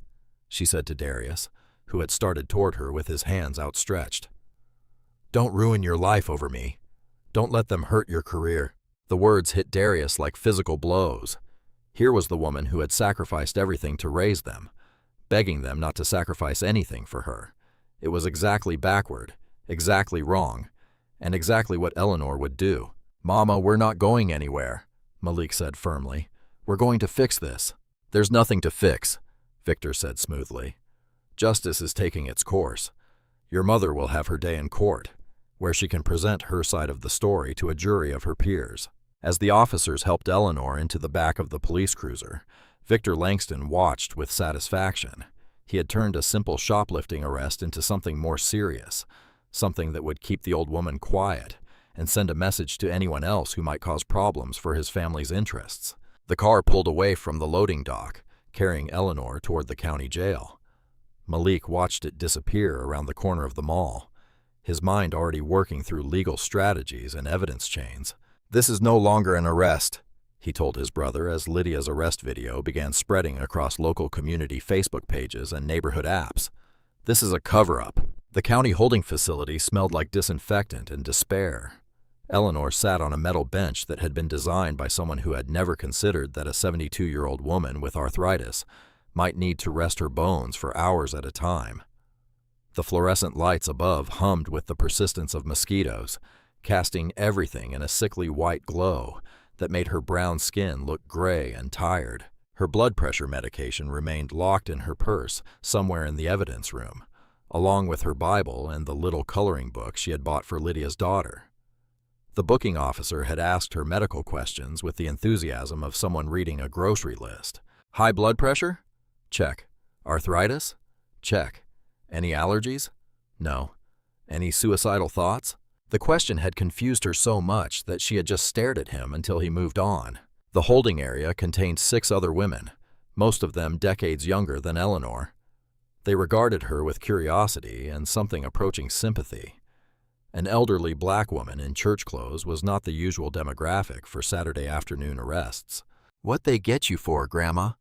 she said to Darius, who had started toward her with his hands outstretched. "Don't ruin your life over me. Don't let them hurt your career." The words hit Darius like physical blows. Here was the woman who had sacrificed everything to raise them, begging them not to sacrifice anything for her. It was exactly backward, exactly wrong, and exactly what Eleanor would do. "Mama, we're not going anywhere," Malik said firmly. "We're going to fix this." "There's nothing to fix," Victor said smoothly. "Justice is taking its course. Your mother will have her day in court, where she can present her side of the story to a jury of her peers." As the officers helped Eleanor into the back of the police cruiser, Victor Langston watched with satisfaction. He had turned a simple shoplifting arrest into something more serious, something that would keep the old woman quiet and send a message to anyone else who might cause problems for his family's interests. The car pulled away from the loading dock, carrying Eleanor toward the county jail. Malik watched it disappear around the corner of the mall, his mind already working through legal strategies and evidence chains. "This is no longer an arrest," he told his brother as Lydia's arrest video began spreading across local community Facebook pages and neighborhood apps. "This is a cover-up." The county holding facility smelled like disinfectant and despair. Eleanor sat on a metal bench that had been designed by someone who had never considered that a 72-year-old woman with arthritis might need to rest her bones for hours at a time. The fluorescent lights above hummed with the persistence of mosquitoes, casting everything in a sickly white glow that made her brown skin look gray and tired. Her blood pressure medication remained locked in her purse somewhere in the evidence room, along with her Bible and the little coloring book she had bought for Lydia's daughter. The booking officer had asked her medical questions with the enthusiasm of someone reading a grocery list. High blood pressure? Check. Arthritis? Check. Any allergies? No. Any suicidal thoughts? The question had confused her so much that she had just stared at him until he moved on. The holding area contained 6 other women, most of them decades younger than Eleanor. They regarded her with curiosity and something approaching sympathy. An elderly black woman in church clothes was not the usual demographic for Saturday afternoon arrests. "What they get you for, Grandma?"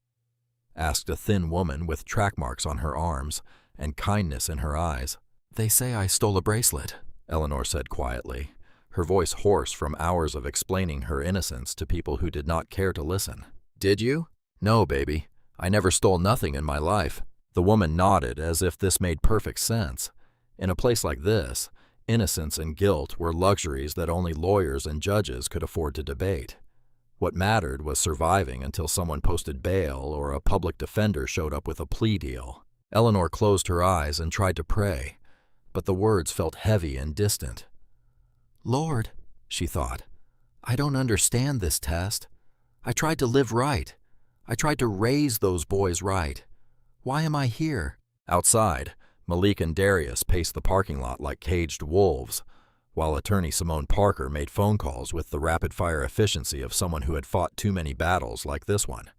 asked a thin woman with track marks on her arms and kindness in her eyes. "They say I stole a bracelet," Eleanor said quietly, her voice hoarse from hours of explaining her innocence to people who did not care to listen. "Did you?" "No, baby. I never stole nothing in my life." The woman nodded as if this made perfect sense. In a place like this, innocence and guilt were luxuries that only lawyers and judges could afford to debate. What mattered was surviving until someone posted bail or a public defender showed up with a plea deal. Eleanor closed her eyes and tried to pray, but the words felt heavy and distant. "Lord," she thought, "I don't understand this test. I tried to live right. I tried to raise those boys right. Why am I here?" Outside, Malik and Darius paced the parking lot like caged wolves, while attorney Simone Parker made phone calls with the rapid-fire efficiency of someone who had fought too many battles like this one.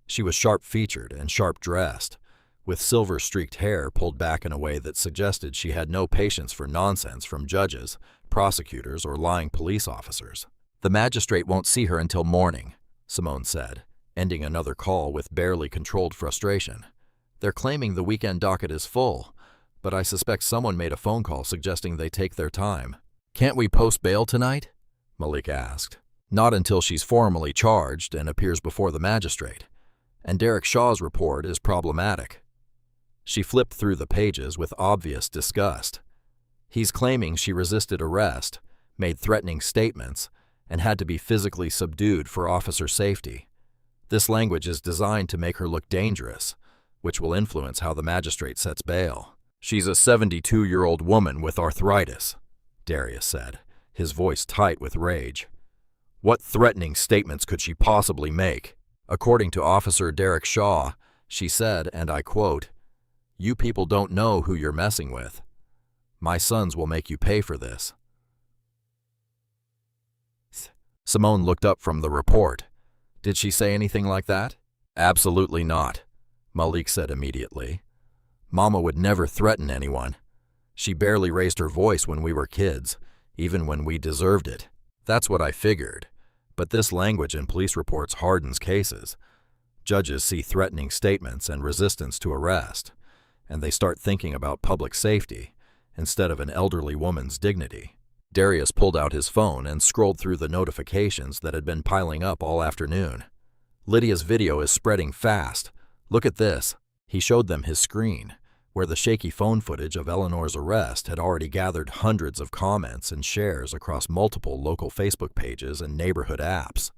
She was sharp-featured and sharp-dressed, with silver-streaked hair pulled back in a way that suggested she had no patience for nonsense from judges, prosecutors, or lying police officers. "The magistrate won't see her until morning," Simone said, ending another call with barely controlled frustration. "They're claiming the weekend docket is full, but I suspect someone made a phone call suggesting they take their time." "Can't we post bail tonight?" Malik asked. "Not until she's formally charged and appears before the magistrate. And Derek Shaw's report is problematic." She flipped through the pages with obvious disgust. He's claiming she resisted arrest, made threatening statements, and had to be physically subdued for officer safety. This language is designed to make her look dangerous, which will influence how the magistrate sets bail. "She's a 72-year-old woman with arthritis," Darius said, his voice tight with rage. "What threatening statements could she possibly make?" According to Officer Derek Shaw, she said, and I quote, "You people don't know who you're messing with. My sons will make you pay for this." Simone looked up from the report. "Did she say anything like that?" "Absolutely not," Malik said immediately. "Mama would never threaten anyone. She barely raised her voice when we were kids, even when we deserved it. That's what I figured. But this language in police reports hardens cases. Judges see threatening statements and resistance to arrest, and they start thinking about public safety instead of an elderly woman's dignity." Darius pulled out his phone and scrolled through the notifications that had been piling up all afternoon. "Lydia's video is spreading fast. Look at this." He showed them his screen, where the shaky phone footage of Eleanor's arrest had already gathered hundreds of comments and shares across multiple local Facebook pages and neighborhood apps.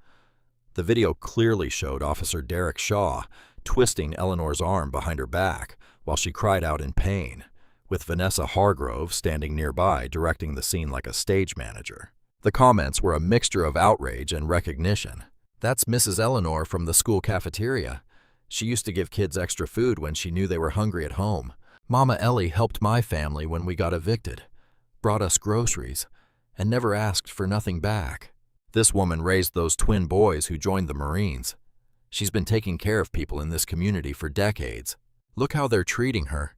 The video clearly showed Officer Derek Shaw twisting Eleanor's arm behind her back while she cried out in pain, with Vanessa Hargrove standing nearby directing the scene like a stage manager. The comments were a mixture of outrage and recognition. "That's Mrs. Eleanor from the school cafeteria. She used to give kids extra food when she knew they were hungry at home. Mama Ellie helped my family when we got evicted, brought us groceries, and never asked for nothing back. This woman raised those twin boys who joined the Marines. She's been taking care of people in this community for decades. Look how they're treating her.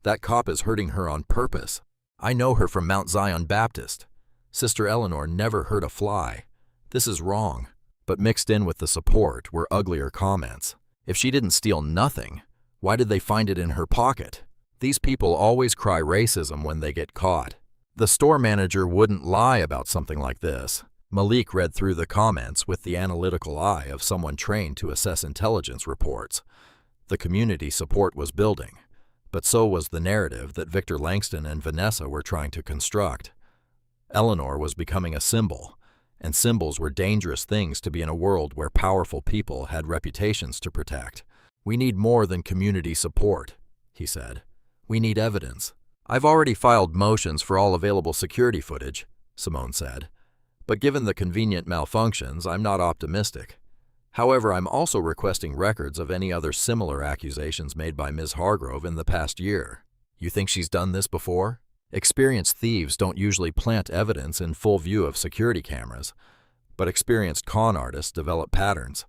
That cop is hurting her on purpose. I know her from Mount Zion Baptist. Sister Eleanor never hurt a fly. This is wrong." But mixed in with the support were uglier comments. If she didn't steal nothing, why did they find it in her pocket? These people always cry racism when they get caught. The store manager wouldn't lie about something like this. Malik read through the comments with the analytical eye of someone trained to assess intelligence reports. The community support was building, but so was the narrative that Victor Langston and Vanessa were trying to construct. Eleanor was becoming a symbol, and symbols were dangerous things to be in a world where powerful people had reputations to protect. "We need more than community support," he said. "We need evidence." "I've already filed motions for all available security footage," Simone said. "But given the convenient malfunctions, I'm not optimistic. However, I'm also requesting records of any other similar accusations made by Ms. Hargrove in the past year." "You think she's done this before?" "Experienced thieves don't usually plant evidence in full view of security cameras, but experienced con artists develop patterns.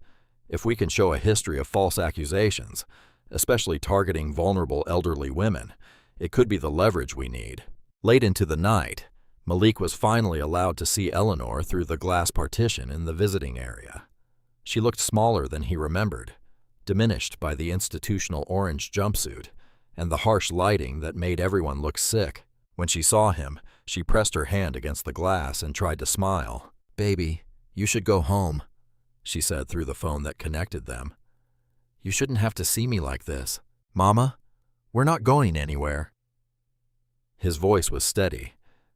If we can show a history of false accusations, especially targeting vulnerable elderly women, it could be the leverage we need." Late into the night, Malik was finally allowed to see Eleanor through the glass partition in the visiting area. She looked smaller than he remembered, diminished by the institutional orange jumpsuit and the harsh lighting that made everyone look sick. When she saw him, she pressed her hand against the glass and tried to smile. "Baby, you should go home," she said through the phone that connected them. "You shouldn't have to see me like this." "Mama, we're not going anywhere." His voice was steady,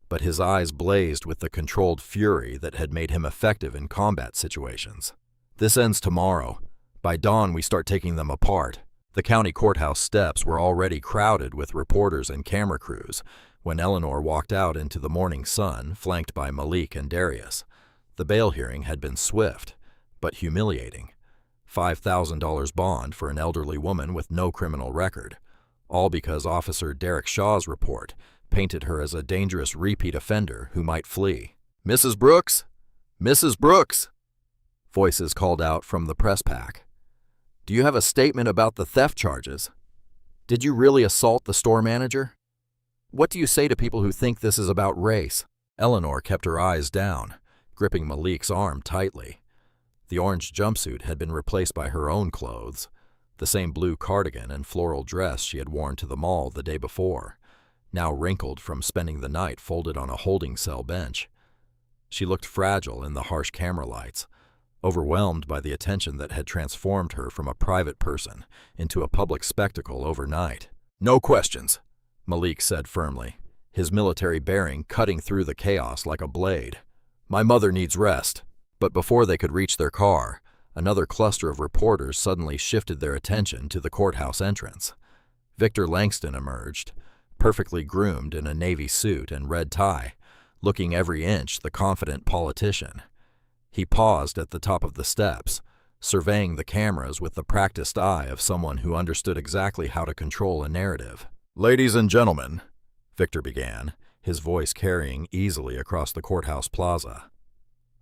but his eyes blazed with the controlled fury that had made him effective in combat situations. "This ends tomorrow. By dawn, we start taking them apart." The county courthouse steps were already crowded with reporters and camera crews when Eleanor walked out into the morning sun, flanked by Malik and Darius. The bail hearing had been swift, but humiliating. $5,000 bond for an elderly woman with no criminal record, all because Officer Derek Shaw's report painted her as a dangerous repeat offender who might flee. "Mrs. Brooks! Mrs. Brooks!" Voices called out from the press pack. "Do you have a statement about the theft charges? Did you really assault the store manager? What do you say to people who think this is about race?" Eleanor kept her eyes down, gripping Malik's arm tightly. The orange jumpsuit had been replaced by her own clothes, the same blue cardigan and floral dress she had worn to the mall the day before, now wrinkled from spending the night folded on a holding cell bench. She looked fragile in the harsh camera lights, overwhelmed by the attention that had transformed her from a private person into a public spectacle overnight. "No questions," Malik said firmly, his military bearing cutting through the chaos like a blade. "My mother needs rest." But before they could reach their car, another cluster of reporters suddenly shifted their attention to the courthouse entrance. Victor Langston emerged, perfectly groomed in a navy suit and red tie, looking every inch the confident politician. He paused at the top of the steps, surveying the cameras with the practiced eye of someone who understood exactly how to control a narrative. "Ladies and gentlemen," Victor began, his voice carrying easily across the courthouse plaza.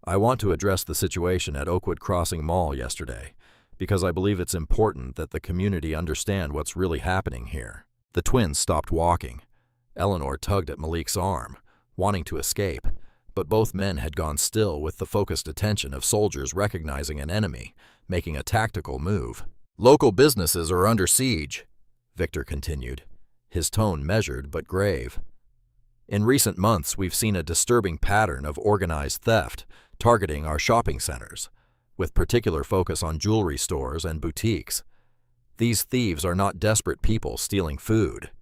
"I want to address the situation at Oakwood Crossing Mall yesterday, because I believe it's important that the community understand what's really happening here." The twins stopped walking. Eleanor tugged at Malik's arm, wanting to escape, but both men had gone still with the focused attention of soldiers recognizing an enemy, making a tactical move. "Local businesses are under siege," Victor continued, his tone measured but grave. "In recent months, we've seen a disturbing pattern of organized theft targeting our shopping centers, with particular focus on jewelry stores and boutiques. These thieves are not desperate people stealing food.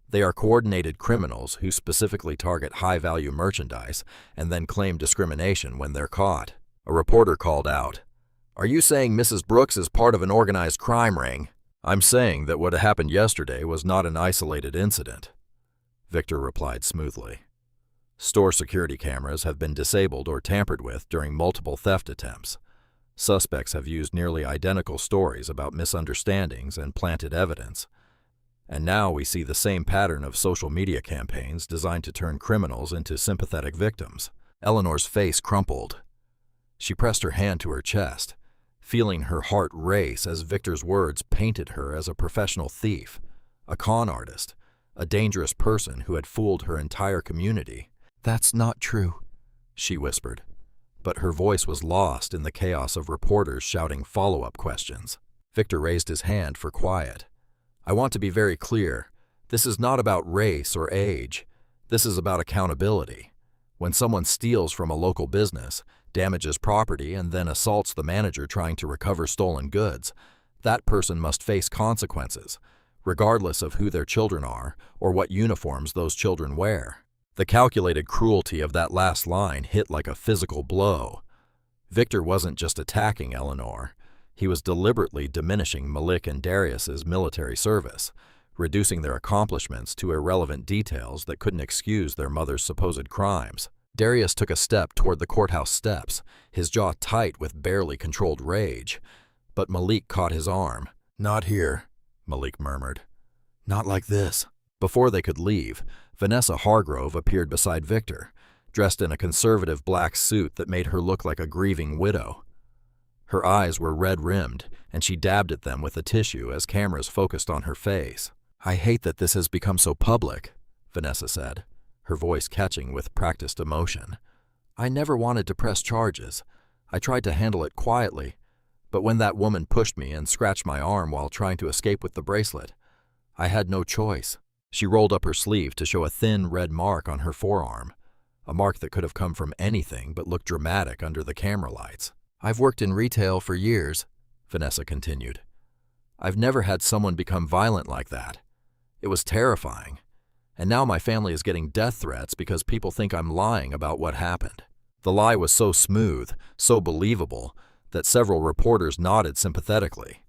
They are coordinated criminals who specifically target high-value merchandise and then claim discrimination when they're caught." A reporter called out, "Are you saying Mrs. Brooks is part of an organized crime ring?" "I'm saying that what happened yesterday was not an isolated incident," Victor replied smoothly. "Store security cameras have been disabled or tampered with during multiple theft attempts. Suspects have used nearly identical stories about misunderstandings and planted evidence. And now we see the same pattern of social media campaigns designed to turn criminals into sympathetic victims." Eleanor's face crumpled. She pressed her hand to her chest, feeling her heart race as Victor's words painted her as a professional thief, a con artist, a dangerous person who had fooled her entire community. "That's not true," she whispered, but her voice was lost in the chaos of reporters shouting follow-up questions. Victor raised his hand for quiet. "I want to be very clear. This is not about race or age. This is about accountability. When someone steals from a local business, damages property, and then assaults the manager trying to recover stolen goods, that person must face consequences, regardless of who their children are or what uniforms those children wear. The calculated cruelty of that last line hit like a physical blow. Victor wasn't just attacking Eleanor. He was deliberately diminishing Malik and Darius's military service, reducing their accomplishments to irrelevant details that couldn't excuse their mother's supposed crimes. Darius took a step toward the courthouse steps, his jaw tight with barely controlled rage. But Malik caught his arm. "Not here," Malik murmured. "Not like this." Before they could leave, Vanessa Hargrove appeared beside Victor, dressed in a conservative black suit that made her look like a grieving widow. Her eyes were red-rimmed, and she dabbed at them with a tissue as cameras focused on her face. "I hate that this has become so public," Vanessa said, her voice catching with practiced emotion. "I never wanted to press charges. I tried to handle it quietly, but when that woman pushed me and scratched my arm while trying to escape with the bracelet, I had no choice." She rolled up her sleeve to show a thin red mark on her forearm, a mark that could have come from anything but looked dramatic under the camera lights. "I've worked in retail for years," Vanessa continued. "I've never had someone become violent like that. It was terrifying. And now my family is getting death threats because people think I'm lying about what happened." The lie was so smooth, so believable, that several reporters nodded sympathetically.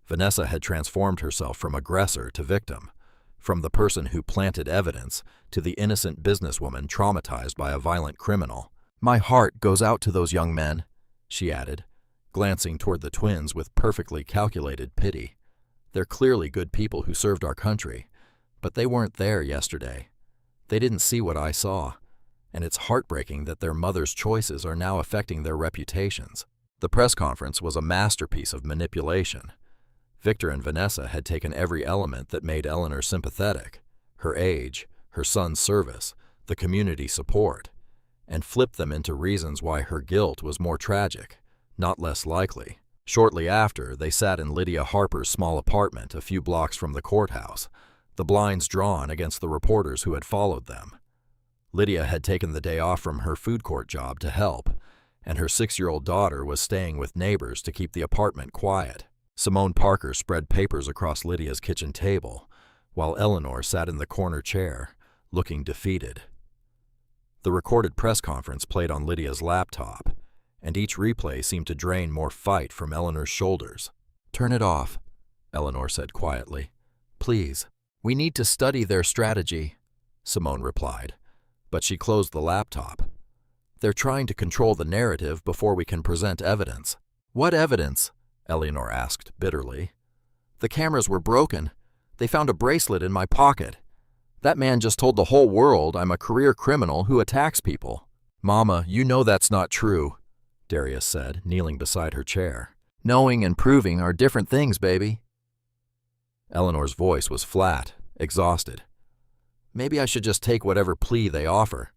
Vanessa had transformed herself from aggressor to victim, from the person who planted evidence to the innocent businesswoman traumatized by a violent criminal. "My heart goes out to those young men," she added, glancing toward the twins with perfectly calculated pity. "They're clearly good people who served our country, but they weren't there yesterday. They didn't see what I saw, and it's heartbreaking that their mother's choices are now affecting their reputations." The press conference was a masterpiece of manipulation. Victor and Vanessa had taken every element that made Eleanor sympathetic, her age, her son's service, the community support, and flipped them into reasons why her guilt was more tragic, not less likely. Shortly after, they sat in Lydia Harper's small apartment a few blocks from the courthouse, the blinds drawn against the reporters who had followed them. Lydia had taken the day off from her food court job to help, and her 6-year-old daughter was staying with neighbors to keep the apartment quiet. Simone Parker spread papers across Lydia's kitchen table, while Eleanor sat in the corner chair, looking defeated. The recorded press conference played on Lydia's laptop, and each replay seemed to drain more fight from Eleanor's shoulders. "Turn it off," Eleanor said quietly. "Please. We need to study their strategy," Simone replied, but she closed the laptop. "They're trying to control the narrative before we can present evidence." "What evidence?" Eleanor asked bitterly. "The cameras were broken. They found a bracelet in my pocket. That man just told the whole world I'm a career criminal who attacks people." "Mama, you know that's not true," Darius said, kneeling beside her chair. "Knowing and proving are different things, baby." Eleanor's voice was flat, exhausted. "Maybe I should just take whatever plea they offer.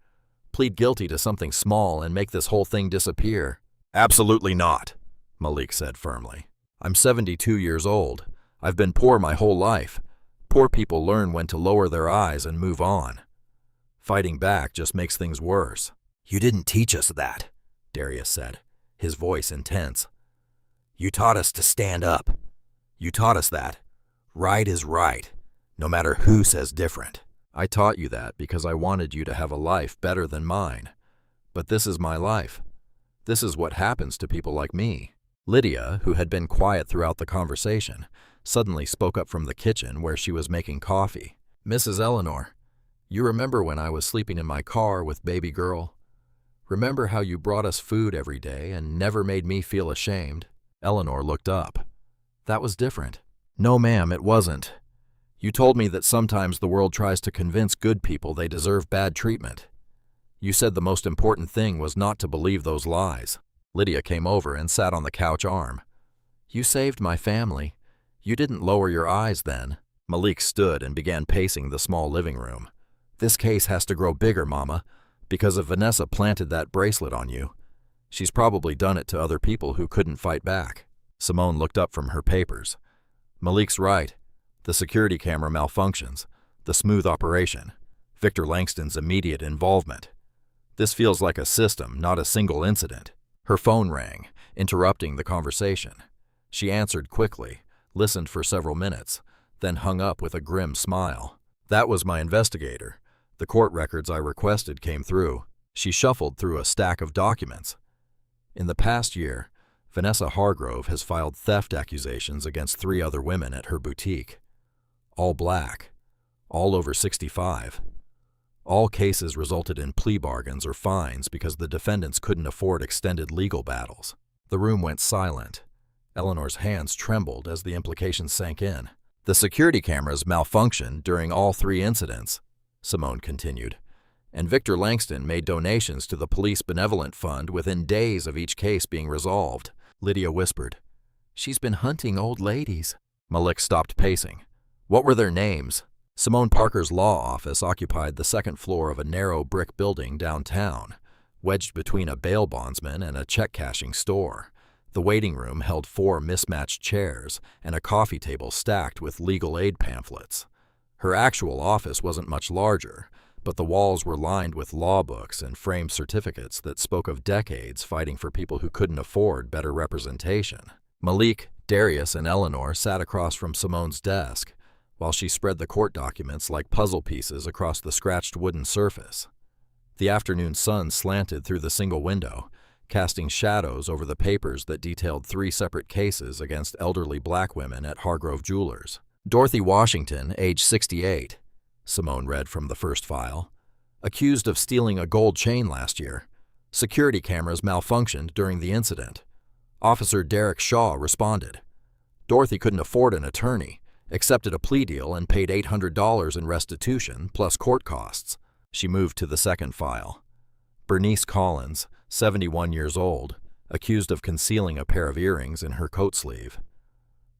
Plead guilty to something small and make this whole thing disappear." "Absolutely not," Malik said firmly. "I'm 72 years old. I've been poor my whole life. Poor people learn when to lower their eyes and move on. Fighting back just makes things worse." "You didn't teach us that," Darius said, his voice intense. "You taught us to stand up. You taught us that right is right, no matter who says different. I taught you that because I wanted you to have a life better than mine. But this is my life. This is what happens to people like me." Lydia, who had been quiet throughout the conversation, suddenly spoke up from the kitchen where she was making coffee. "Mrs. Eleanor, you remember when I was sleeping in my car with baby girl? Remember how you brought us food every day and never made me feel ashamed?" Eleanor looked up. "That was different." "No, ma'am, it wasn't. You told me that sometimes the world tries to convince good people they deserve bad treatment. You said the most important thing was not to believe those lies." Lydia came over and sat on the couch arm. "You saved my family. You didn't lower your eyes then." Malik stood and began pacing the small living room. "This case has to grow bigger, Mama, because if Vanessa planted that bracelet on you, she's probably done it to other people who couldn't fight back." Simone looked up from her papers. "Malik's right. The security camera malfunctions. The smooth operation. Victor Langston's immediate involvement. This feels like a system, not a single incident. Her phone rang, interrupting the conversation. She answered quickly, listened for several minutes, then hung up with a grim smile. That was my investigator. The court records I requested came through. She shuffled through a stack of documents. In the past year, Vanessa Hargrove has filed theft accusations against 3 other women at her boutique. All black, all over 65. All cases resulted in plea bargains or fines because the defendants couldn't afford extended legal battles. The room went silent. Eleanor's hands trembled as the implications sank in. The security cameras malfunctioned during all 3 incidents, Simone continued, and Victor Langston made donations to the Police Benevolent Fund within days of each case being resolved. Lydia whispered, "She's been hunting old ladies." Malik stopped pacing. What were their names? Simone Parker's law office occupied the 2nd floor of a narrow brick building downtown, wedged between a bail bondsman and a check-cashing store. The waiting room held 4 mismatched chairs and a coffee table stacked with legal aid pamphlets. Her actual office wasn't much larger, but the walls were lined with law books and framed certificates that spoke of decades fighting for people who couldn't afford better representation. Malik, Darius, and Eleanor sat across from Simone's desk, while she spread the court documents like puzzle pieces across the scratched wooden surface. The afternoon sun slanted through the single window, casting shadows over the papers that detailed 3 separate cases against elderly black women at Hargrove Jewelers. Dorothy Washington, age 68, Simone read from the first file, accused of stealing a gold chain last year. Security cameras malfunctioned during the incident. Officer Derek Shaw responded. Dorothy couldn't afford an attorney, accepted a plea deal, and paid $800 in restitution plus court costs. She moved to the second file. Bernice Collins, 71 years old, accused of concealing a pair of earrings in her coat sleeve.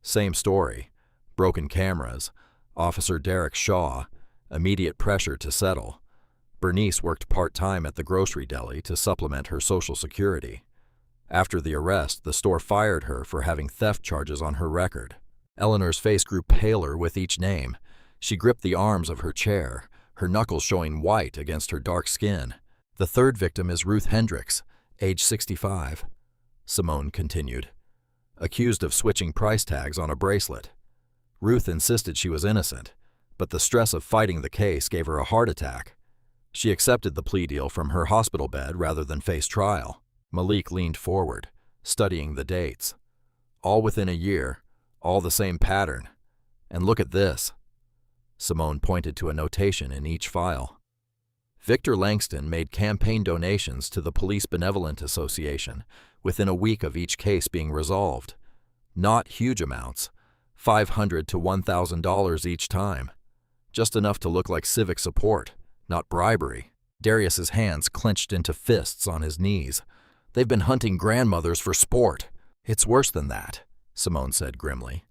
Same story. Broken cameras. Officer Derek Shaw. Immediate pressure to settle. Bernice worked part-time at the grocery deli to supplement her Social Security. After the arrest, the store fired her for having theft charges on her record. Eleanor's face grew paler with each name. She gripped the arms of her chair, her knuckles showing white against her dark skin. The 3rd victim is Ruth Hendricks, age 65, Simone continued, accused of switching price tags on a bracelet. Ruth insisted she was innocent, but the stress of fighting the case gave her a heart attack. She accepted the plea deal from her hospital bed rather than face trial. Malik leaned forward, studying the dates. All within a year, all the same pattern. And look at this. Simone pointed to a notation in each file. Victor Langston made campaign donations to the Police Benevolent Association within a week of each case being resolved. Not huge amounts, $500 to $1,000 each time. Just enough to look like civic support, not bribery. Darius's hands clenched into fists on his knees. They've been hunting grandmothers for sport. It's worse than that, Simone said grimly.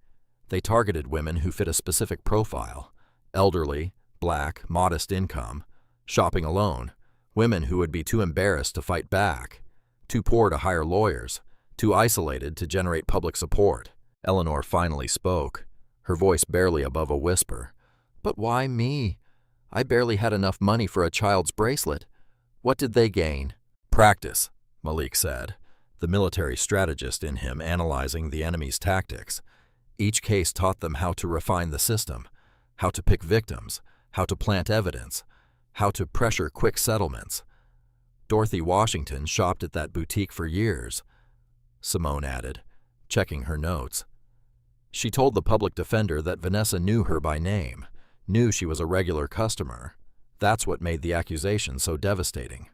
They targeted women who fit a specific profile. Elderly, black, modest income, shopping alone, women who would be too embarrassed to fight back, too poor to hire lawyers, too isolated to generate public support. Eleanor finally spoke, her voice barely above a whisper. But why me? I barely had enough money for a child's bracelet. What did they gain? Practice, Malik said, the military strategist in him analyzing the enemy's tactics. Each case taught them how to refine the system, how to pick victims, how to plant evidence, how to pressure quick settlements. Dorothy Washington shopped at that boutique for years, Simone added, checking her notes. She told the public defender that Vanessa knew her by name, knew she was a regular customer. That's what made the accusation so devastating.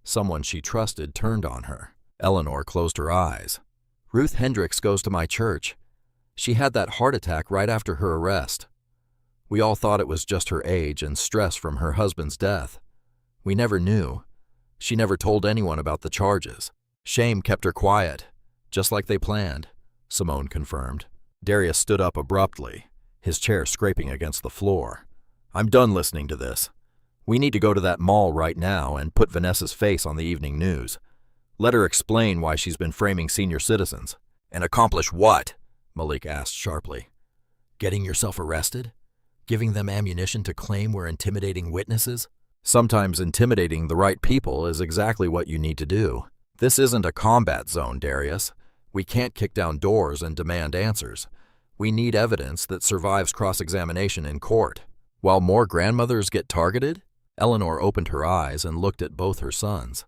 Someone she trusted turned on her. Eleanor closed her eyes. Ruth Hendricks goes to my church. She had that heart attack right after her arrest. We all thought it was just her age and stress from her husband's death. We never knew. She never told anyone about the charges. Shame kept her quiet, just like they planned, Simone confirmed. Darius stood up abruptly, his chair scraping against the floor. I'm done listening to this. We need to go to that mall right now and put Vanessa's face on the evening news. Let her explain why she's been framing senior citizens. And accomplish what? Malik asked sharply. Getting yourself arrested? Giving them ammunition to claim we're intimidating witnesses? Sometimes intimidating the right people is exactly what you need to do. This isn't a combat zone, Darius. We can't kick down doors and demand answers. We need evidence that survives cross-examination in court. While more grandmothers get targeted, Eleanor opened her eyes and looked at both her sons.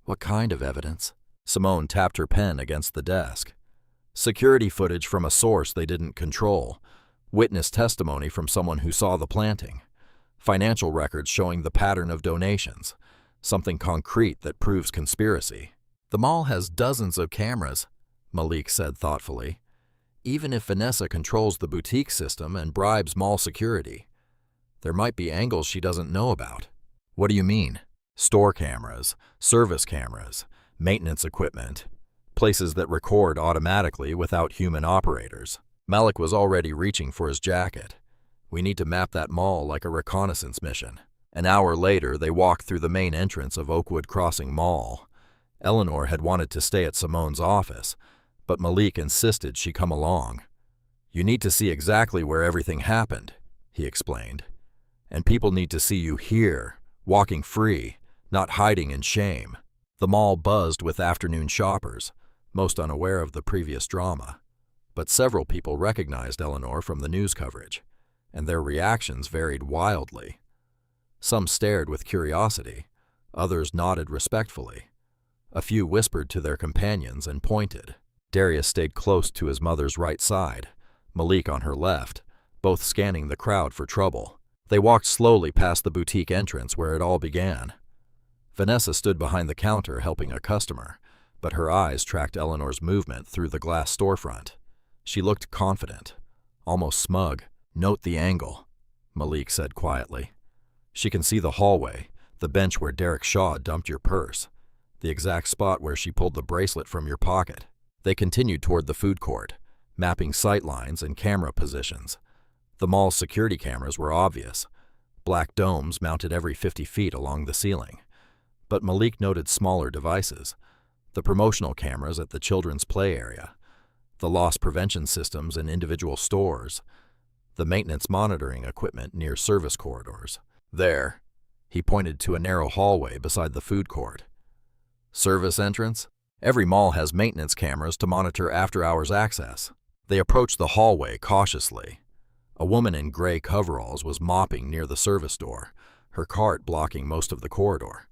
What kind of evidence? Simone tapped her pen against the desk. Security footage from a source they didn't control. Witness testimony from someone who saw the planting. Financial records showing the pattern of donations. Something concrete that proves conspiracy. The mall has dozens of cameras, Malik said thoughtfully. Even if Vanessa controls the boutique system and bribes mall security, there might be angles she doesn't know about. What do you mean? Store cameras, service cameras, maintenance equipment, places that record automatically without human operators. Malik was already reaching for his jacket. We need to map that mall like a reconnaissance mission. An hour later, they walked through the main entrance of Oakwood Crossing Mall. Eleanor had wanted to stay at Simone's office, but Malik insisted she come along. You need to see exactly where everything happened, he explained. And people need to see you here, walking free, not hiding in shame. The mall buzzed with afternoon shoppers, most unaware of the previous drama. But several people recognized Eleanor from the news coverage, and their reactions varied wildly. Some stared with curiosity, others nodded respectfully. A few whispered to their companions and pointed. Darius stayed close to his mother's right side, Malik on her left, both scanning the crowd for trouble. They walked slowly past the boutique entrance where it all began. Vanessa stood behind the counter helping a customer, but her eyes tracked Eleanor's movement through the glass storefront. She looked confident, almost smug. Note the angle, Malik said quietly. She can see the hallway, the bench where Derek Shaw dumped your purse, the exact spot where she pulled the bracelet from your pocket. They continued toward the food court, mapping sight lines and camera positions. The mall's security cameras were obvious, black domes mounted every 50 feet along the ceiling. But Malik noted smaller devices, the promotional cameras at the children's play area, the loss prevention systems in individual stores, the maintenance monitoring equipment near service corridors. There, he pointed to a narrow hallway beside the food court. Service entrance? Every mall has maintenance cameras to monitor after-hours access. They approached the hallway cautiously. A woman in gray coveralls was mopping near the service door, her cart blocking most of the corridor.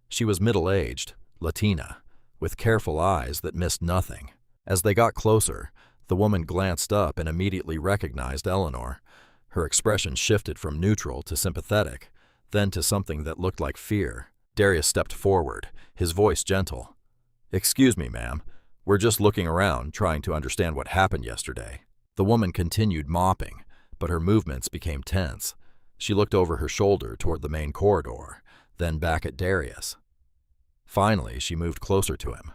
She was middle-aged, Latina, with careful eyes that missed nothing. As they got closer, the woman glanced up and immediately recognized Eleanor. Her expression shifted from neutral to sympathetic, then to something that looked like fear. Darius stepped forward, his voice gentle. "Excuse me, ma'am. We're just looking around, trying to understand what happened yesterday." The woman continued mopping, but her movements became tense. She looked over her shoulder toward the main corridor, then back at Darius. Finally, she moved closer to him,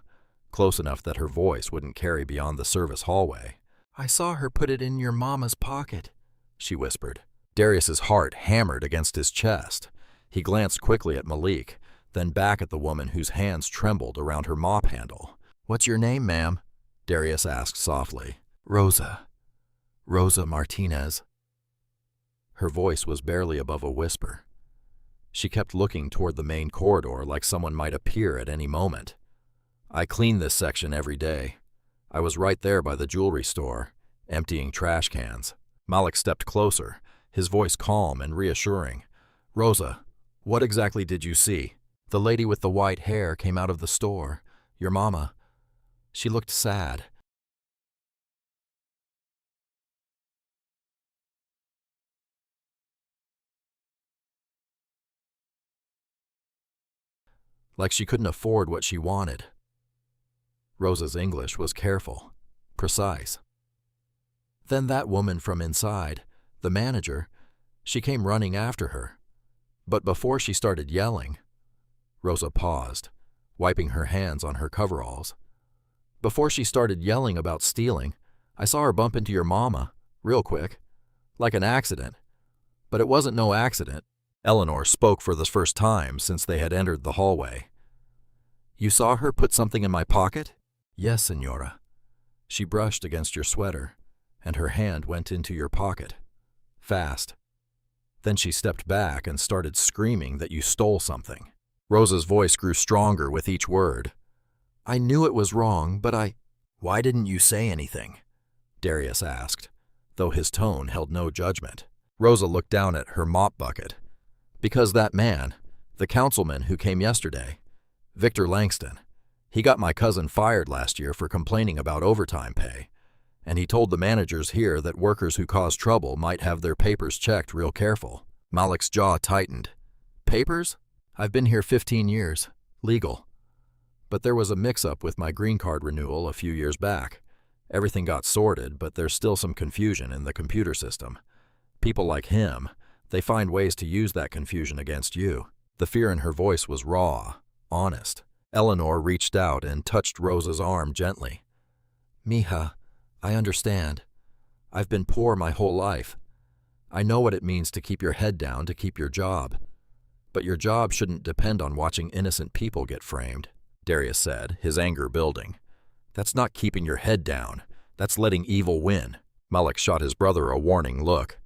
close enough that her voice wouldn't carry beyond the service hallway. "I saw her put it in your mama's pocket," she whispered. Darius's heart hammered against his chest. He glanced quickly at Malik, then back at the woman whose hands trembled around her mop handle. "What's your name, ma'am?" Darius asked softly. "Rosa. Rosa Martinez." Her voice was barely above a whisper. She kept looking toward the main corridor like someone might appear at any moment. "I clean this section every day. I was right there by the jewelry store, emptying trash cans." Malik stepped closer, his voice calm and reassuring. "Rosa, what exactly did you see?" "The lady with the white hair came out of the store. Your mama. She looked sad." Like she couldn't afford what she wanted. Rosa's English was careful, precise. Then that woman from inside, the manager, she came running after her. But before she started yelling, Rosa paused, wiping her hands on her coveralls. "Before she started yelling about stealing, I saw her bump into your mama, real quick, like an accident. But it wasn't no accident." Eleanor spoke for the first time since they had entered the hallway. "You saw her put something in my pocket?" "Yes, Senora. She brushed against your sweater, and her hand went into your pocket. Fast." Then she stepped back and started screaming that you stole something. Rosa's voice grew stronger with each word. I knew it was wrong, but I... Why didn't you say anything? Darius asked, though his tone held no judgment. Rosa looked down at her mop bucket. Because that man, the councilman who came yesterday, Victor Langston, he got my cousin fired last year for complaining about overtime pay, and he told the managers here that workers who cause trouble might have their papers checked real careful. Malik's jaw tightened. Papers? I've been here 15 years. Legal. But there was a mix-up with my green card renewal a few years back. Everything got sorted, but there's still some confusion in the computer system. People like him, they find ways to use that confusion against you. The fear in her voice was raw, honest. Eleanor reached out and touched Rosa's arm gently. Mija, I understand. I've been poor my whole life. I know what it means to keep your head down to keep your job. But your job shouldn't depend on watching innocent people get framed, Darius said, his anger building. That's not keeping your head down. That's letting evil win. Malik shot his brother a warning look.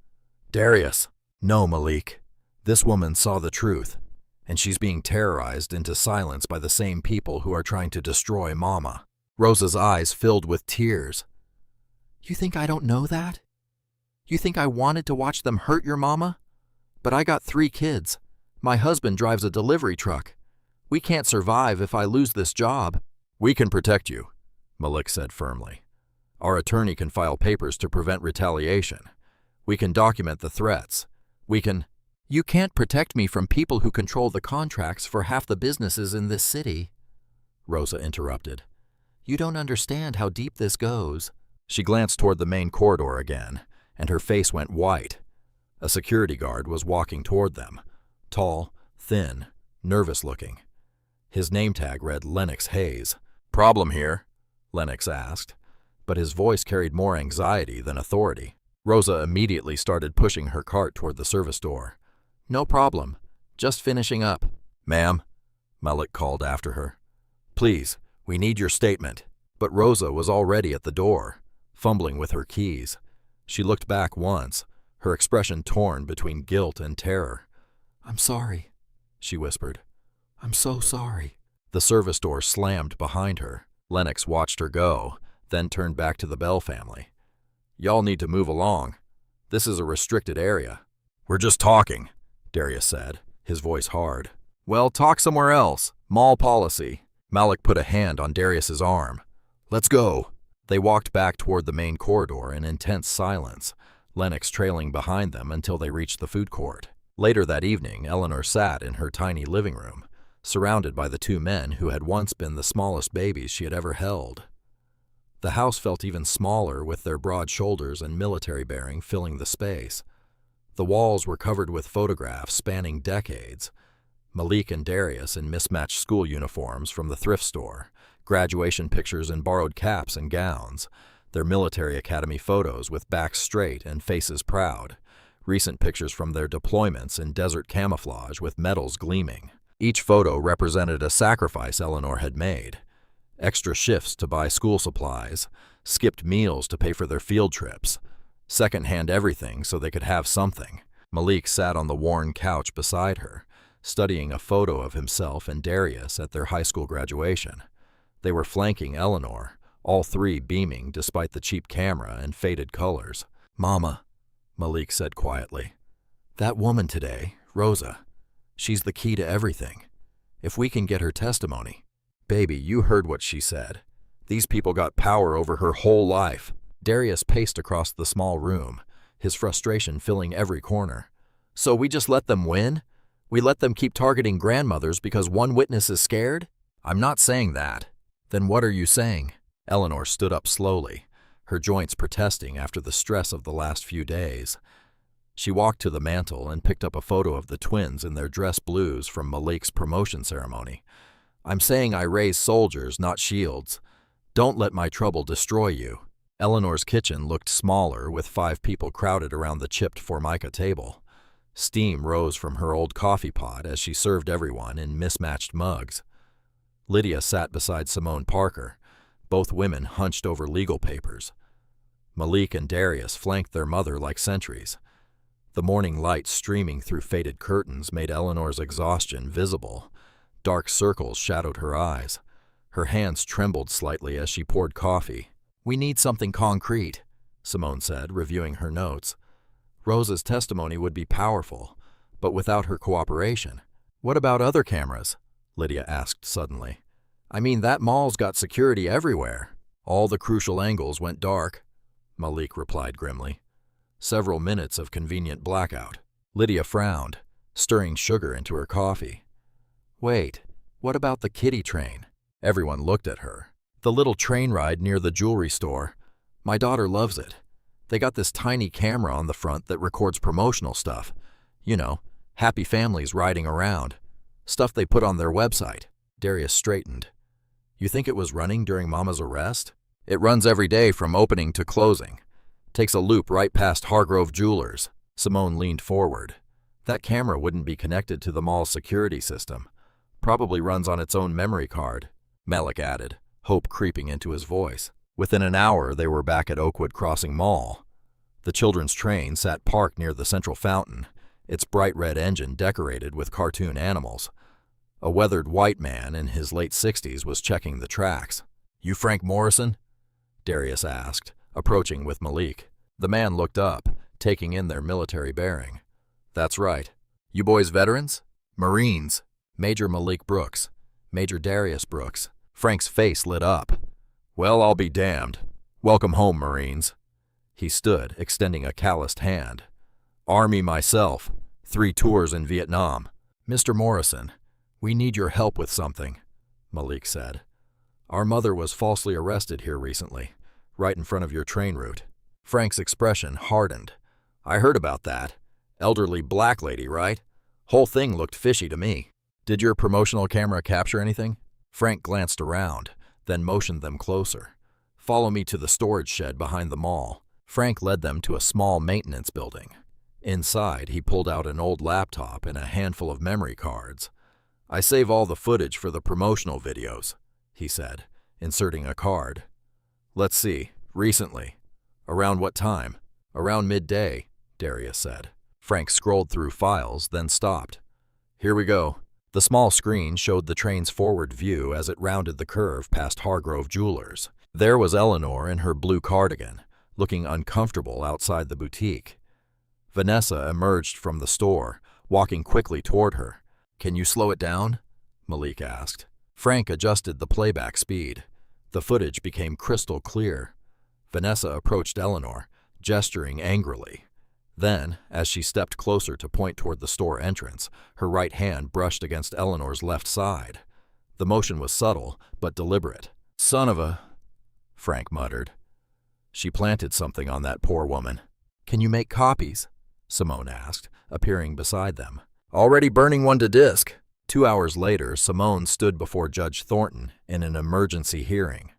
Darius. No, Malik. This woman saw the truth, and she's being terrorized into silence by the same people who are trying to destroy Mama. Rosa's eyes filled with tears. You think I don't know that? You think I wanted to watch them hurt your mama? But I got 3 kids. My husband drives a delivery truck. We can't survive if I lose this job. We can protect you, Malik said firmly. Our attorney can file papers to prevent retaliation. We can document the threats. We can... You can't protect me from people who control the contracts for half the businesses in this city, Rosa interrupted. You don't understand how deep this goes. She glanced toward the main corridor again, and her face went white. A security guard was walking toward them, tall, thin, nervous-looking. His name tag read Lennox Hayes. Problem here? Lennox asked, but his voice carried more anxiety than authority. Rosa immediately started pushing her cart toward the service door. No problem. Just finishing up. Ma'am, Malik called after her. Please, we need your statement. But Rosa was already at the door, fumbling with her keys. She looked back once, her expression torn between guilt and terror. I'm sorry, she whispered. I'm so sorry. The service door slammed behind her. Lennox watched her go, then turned back to the Bell family. Y'all need to move along. This is a restricted area. We're just talking, Darius said, his voice hard. Well, talk somewhere else. Mall policy. Malik put a hand on Darius's arm. Let's go. They walked back toward the main corridor in intense silence, Lennox trailing behind them until they reached the food court. Later that evening, Eleanor sat in her tiny living room, surrounded by the 2 men who had once been the smallest babies she had ever held. The house felt even smaller with their broad shoulders and military bearing filling the space. The walls were covered with photographs spanning decades. Malik and Darius in mismatched school uniforms from the thrift store, graduation pictures in borrowed caps and gowns, their military academy photos with backs straight and faces proud, recent pictures from their deployments in desert camouflage with medals gleaming. Each photo represented a sacrifice Eleanor had made. Extra shifts to buy school supplies, skipped meals to pay for their field trips, second-hand everything so they could have something. Malik sat on the worn couch beside her, studying a photo of himself and Darius at their high school graduation. They were flanking Eleanor, all 3 beaming despite the cheap camera and faded colors. Mama, Malik said quietly, that woman today, Rosa, she's the key to everything. If we can get her testimony. Baby, you heard what she said. These people got power over her whole life. Darius paced across the small room, his frustration filling every corner. So we just let them win? We let them keep targeting grandmothers because one witness is scared? I'm not saying that. Then what are you saying? Eleanor stood up slowly, her joints protesting after the stress of the last few days. She walked to the mantel and picked up a photo of the twins in their dress blues from Malik's promotion ceremony. I'm saying I raise soldiers, not shields. Don't let my trouble destroy you. Eleanor's kitchen looked smaller with 5 people crowded around the chipped formica table. Steam rose from her old coffee pot as she served everyone in mismatched mugs. Lydia sat beside Simone Parker, both women hunched over legal papers. Malik and Darius flanked their mother like sentries. The morning light streaming through faded curtains made Eleanor's exhaustion visible. Dark circles shadowed her eyes. Her hands trembled slightly as she poured coffee. "We need something concrete," Simone said, reviewing her notes. Rosa's testimony would be powerful, but without her cooperation. "What about other cameras?" Lydia asked suddenly. "I mean, that mall's got security everywhere." "All the crucial angles went dark," Malik replied grimly. Several minutes of convenient blackout. Lydia frowned, stirring sugar into her coffee. "Wait, what about the kiddie train?" Everyone looked at her. "The little train ride near the jewelry store. My daughter loves it. They got this tiny camera on the front that records promotional stuff. You know, happy families riding around. Stuff they put on their website." Darius straightened. "You think it was running during Mama's arrest?" "It runs every day from opening to closing. Takes a loop right past Hargrove Jewelers." Simone leaned forward. "That camera wouldn't be connected to the mall's security system. Probably runs on its own memory card," Malik added, hope creeping into his voice. Within an hour, they were back at Oakwood Crossing Mall. The children's train sat parked near the central fountain, its bright red engine decorated with cartoon animals. A weathered white man in his late 60s was checking the tracks. "You Frank Morrison?" Darius asked, approaching with Malik. The man looked up, taking in their military bearing. "That's right. You boys veterans?" "Marines." "Major Malik Brooks. Major Darius Brooks." Frank's face lit up. "Well, I'll be damned. Welcome home, Marines." He stood, extending a calloused hand. "Army myself. 3 tours in Vietnam." "Mr. Morrison, we need your help with something," Malik said. "Our mother was falsely arrested here recently, right in front of your train route." Frank's expression hardened. "I heard about that. Elderly black lady, right? Whole thing looked fishy to me." "Did your promotional camera capture anything?" Frank glanced around, then motioned them closer. "Follow me to the storage shed behind the mall." Frank led them to a small maintenance building. Inside, he pulled out an old laptop and a handful of memory cards. "I save all the footage for the promotional videos," he said, inserting a card. "Let's see, recently. Around what time?" "Around midday," Darius said. Frank scrolled through files, then stopped. "Here we go." The small screen showed the train's forward view as it rounded the curve past Hargrove Jewelers. There was Eleanor in her blue cardigan, looking uncomfortable outside the boutique. Vanessa emerged from the store, walking quickly toward her. "Can you slow it down?" Malik asked. Frank adjusted the playback speed. The footage became crystal clear. Vanessa approached Eleanor, gesturing angrily. Then, as she stepped closer to point toward the store entrance, her right hand brushed against Eleanor's left side. The motion was subtle, but deliberate. "Son of a..." Frank muttered. "She planted something on that poor woman." "Can you make copies?" Simone asked, appearing beside them. "Already burning one to disk." 2 hours later, Simone stood before Judge Thornton in an emergency hearing.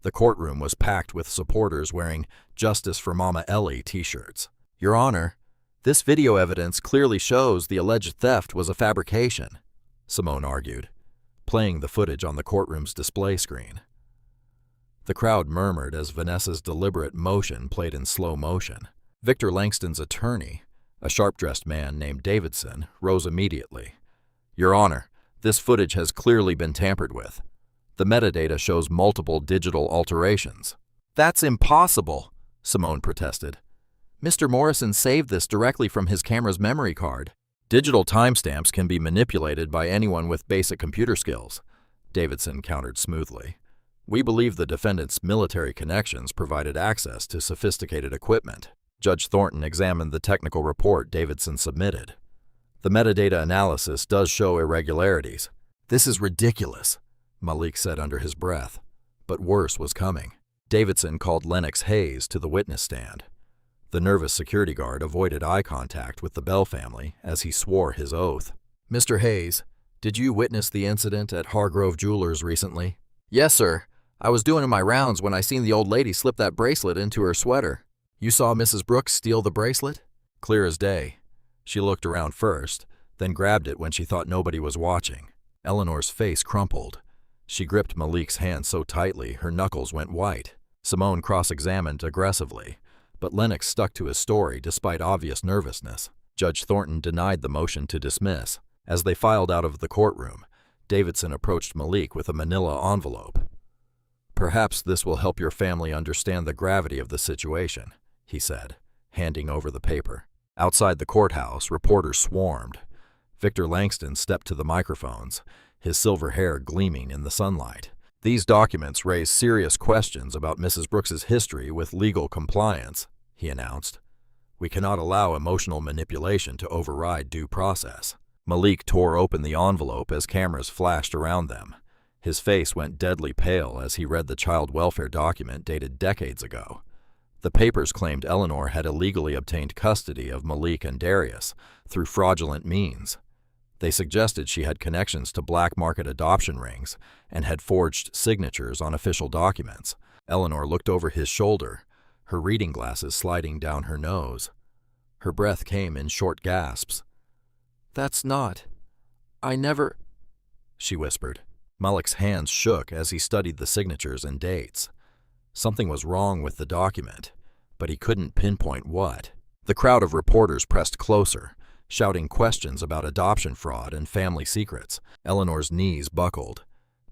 The courtroom was packed with supporters wearing Justice for Mama Ellie t-shirts. "Your Honor, this video evidence clearly shows the alleged theft was a fabrication," Simone argued, playing the footage on the courtroom's display screen. The crowd murmured as Vanessa's deliberate motion played in slow motion. Victor Langston's attorney, a sharp-dressed man named Davidson, rose immediately. "Your Honor, this footage has clearly been tampered with. The metadata shows multiple digital alterations." "That's impossible," Simone protested. "Mr. Morrison saved this directly from his camera's memory card." "Digital timestamps can be manipulated by anyone with basic computer skills," Davidson countered smoothly. "We believe the defendant's military connections provided access to sophisticated equipment." Judge Thornton examined the technical report Davidson submitted. "The metadata analysis does show irregularities." "This is ridiculous," Malik said under his breath. But worse was coming. Davidson called Lennox Hayes to the witness stand. The nervous security guard avoided eye contact with the Bell family as he swore his oath. "Mr. Hayes, did you witness the incident at Hargrove Jewelers recently?" "Yes, sir. I was doing my rounds when I seen the old lady slip that bracelet into her sweater." "You saw Mrs. Brooks steal the bracelet?" "Clear as day. She looked around first, then grabbed it when she thought nobody was watching." Eleanor's face crumpled. She gripped Malik's hand so tightly her knuckles went white. Simone cross-examined aggressively, but Lennox stuck to his story despite obvious nervousness. Judge Thornton denied the motion to dismiss. As they filed out of the courtroom, Davidson approached Malik with a manila envelope. "Perhaps this will help your family understand the gravity of the situation," he said, handing over the paper. Outside the courthouse, reporters swarmed. Victor Langston stepped to the microphones, his silver hair gleaming in the sunlight. "These documents raise serious questions about Mrs. Brooks's history with legal compliance," he announced. "We cannot allow emotional manipulation to override due process." Malik tore open the envelope as cameras flashed around them. His face went deadly pale as he read the child welfare document dated decades ago. The papers claimed Eleanor had illegally obtained custody of Malik and Darius through fraudulent means. They suggested she had connections to black market adoption rings and had forged signatures on official documents. Eleanor looked over his shoulder, her reading glasses sliding down her nose. Her breath came in short gasps. "That's not... I never..." she whispered. Malik's hands shook as he studied the signatures and dates. Something was wrong with the document, but he couldn't pinpoint what. The crowd of reporters pressed closer, shouting questions about adoption fraud and family secrets. Eleanor's knees buckled.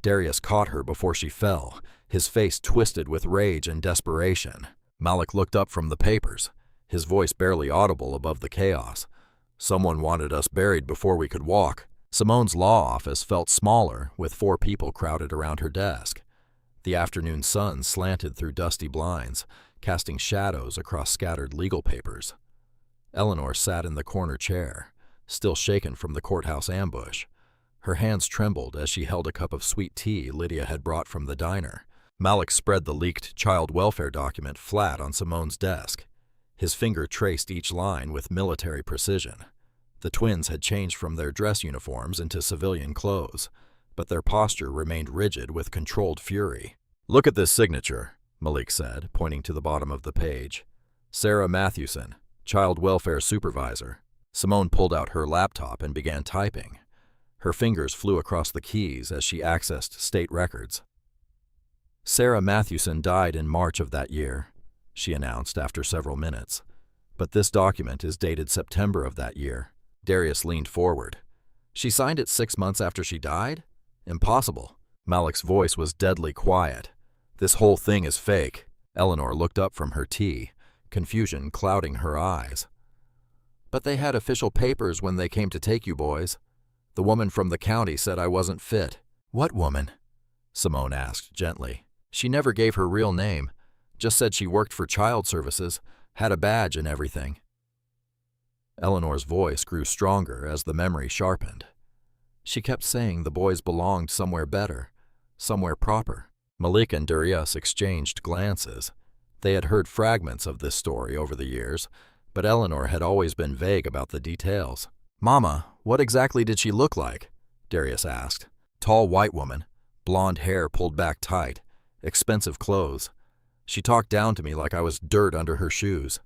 Darius caught her before she fell, his face twisted with rage and desperation. Malik looked up from the papers, his voice barely audible above the chaos. "Someone wanted us buried before we could walk." Simone's law office felt smaller, with 4 people crowded around her desk. The afternoon sun slanted through dusty blinds, casting shadows across scattered legal papers. Eleanor sat in the corner chair, still shaken from the courthouse ambush. Her hands trembled as she held a cup of sweet tea Lydia had brought from the diner. Malik spread the leaked child welfare document flat on Simone's desk. His finger traced each line with military precision. The twins had changed from their dress uniforms into civilian clothes, but their posture remained rigid with controlled fury. "Look at this signature," Malik said, pointing to the bottom of the page. "Sarah Mathewson, Child Welfare Supervisor." Simone pulled out her laptop and began typing. Her fingers flew across the keys as she accessed state records. "Sarah Mathewson died in March of that year," she announced after several minutes. "But this document is dated September of that year." Darius leaned forward. "She signed it 6 months after she died? Impossible." Malik's voice was deadly quiet. "This whole thing is fake." Eleanor looked up from her tea, confusion clouding her eyes. "But they had official papers when they came to take you boys. The woman from the county said I wasn't fit." "What woman?" Simone asked gently. "She never gave her real name, just said she worked for child services, had a badge and everything." Eleanor's voice grew stronger as the memory sharpened. "She kept saying the boys belonged somewhere better, somewhere proper." Malik and Darius exchanged glances. They had heard fragments of this story over the years, but Eleanor had always been vague about the details. "Mama, what exactly did she look like?" Darius asked. "Tall white woman, blonde hair pulled back tight, expensive clothes. She talked down to me like I was dirt under her shoes."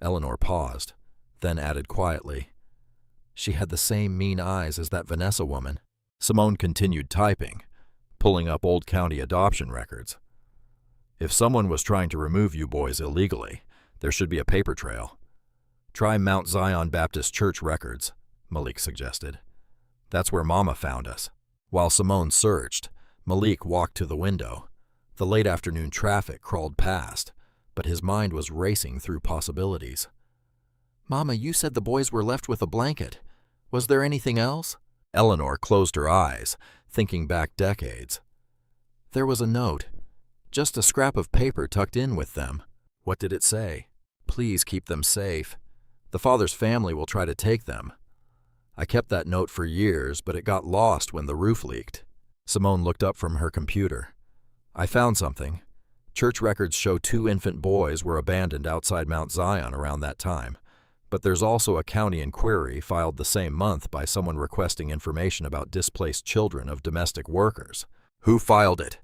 Eleanor paused, then added quietly, "She had the same mean eyes as that Vanessa woman." Simone continued typing, pulling up old county adoption records. "If someone was trying to remove you boys illegally, there should be a paper trail. Try Mount Zion Baptist Church records," Malik suggested. "That's where Mama found us." While Simone searched, Malik walked to the window. The late afternoon traffic crawled past, but his mind was racing through possibilities. "Mama, you said the boys were left with a blanket. Was there anything else?" Eleanor closed her eyes, thinking back decades. "There was a note, just a scrap of paper tucked in with them." "What did it say?" "Please keep them safe. The father's family will try to take them." "I kept that note for years, but it got lost when the roof leaked." Simone looked up from her computer. "I found something. Church records show 2 infant boys were abandoned outside Mount Zion around that time. But there's also a county inquiry filed the same month by someone requesting information about displaced children of domestic workers." "Who filed it?"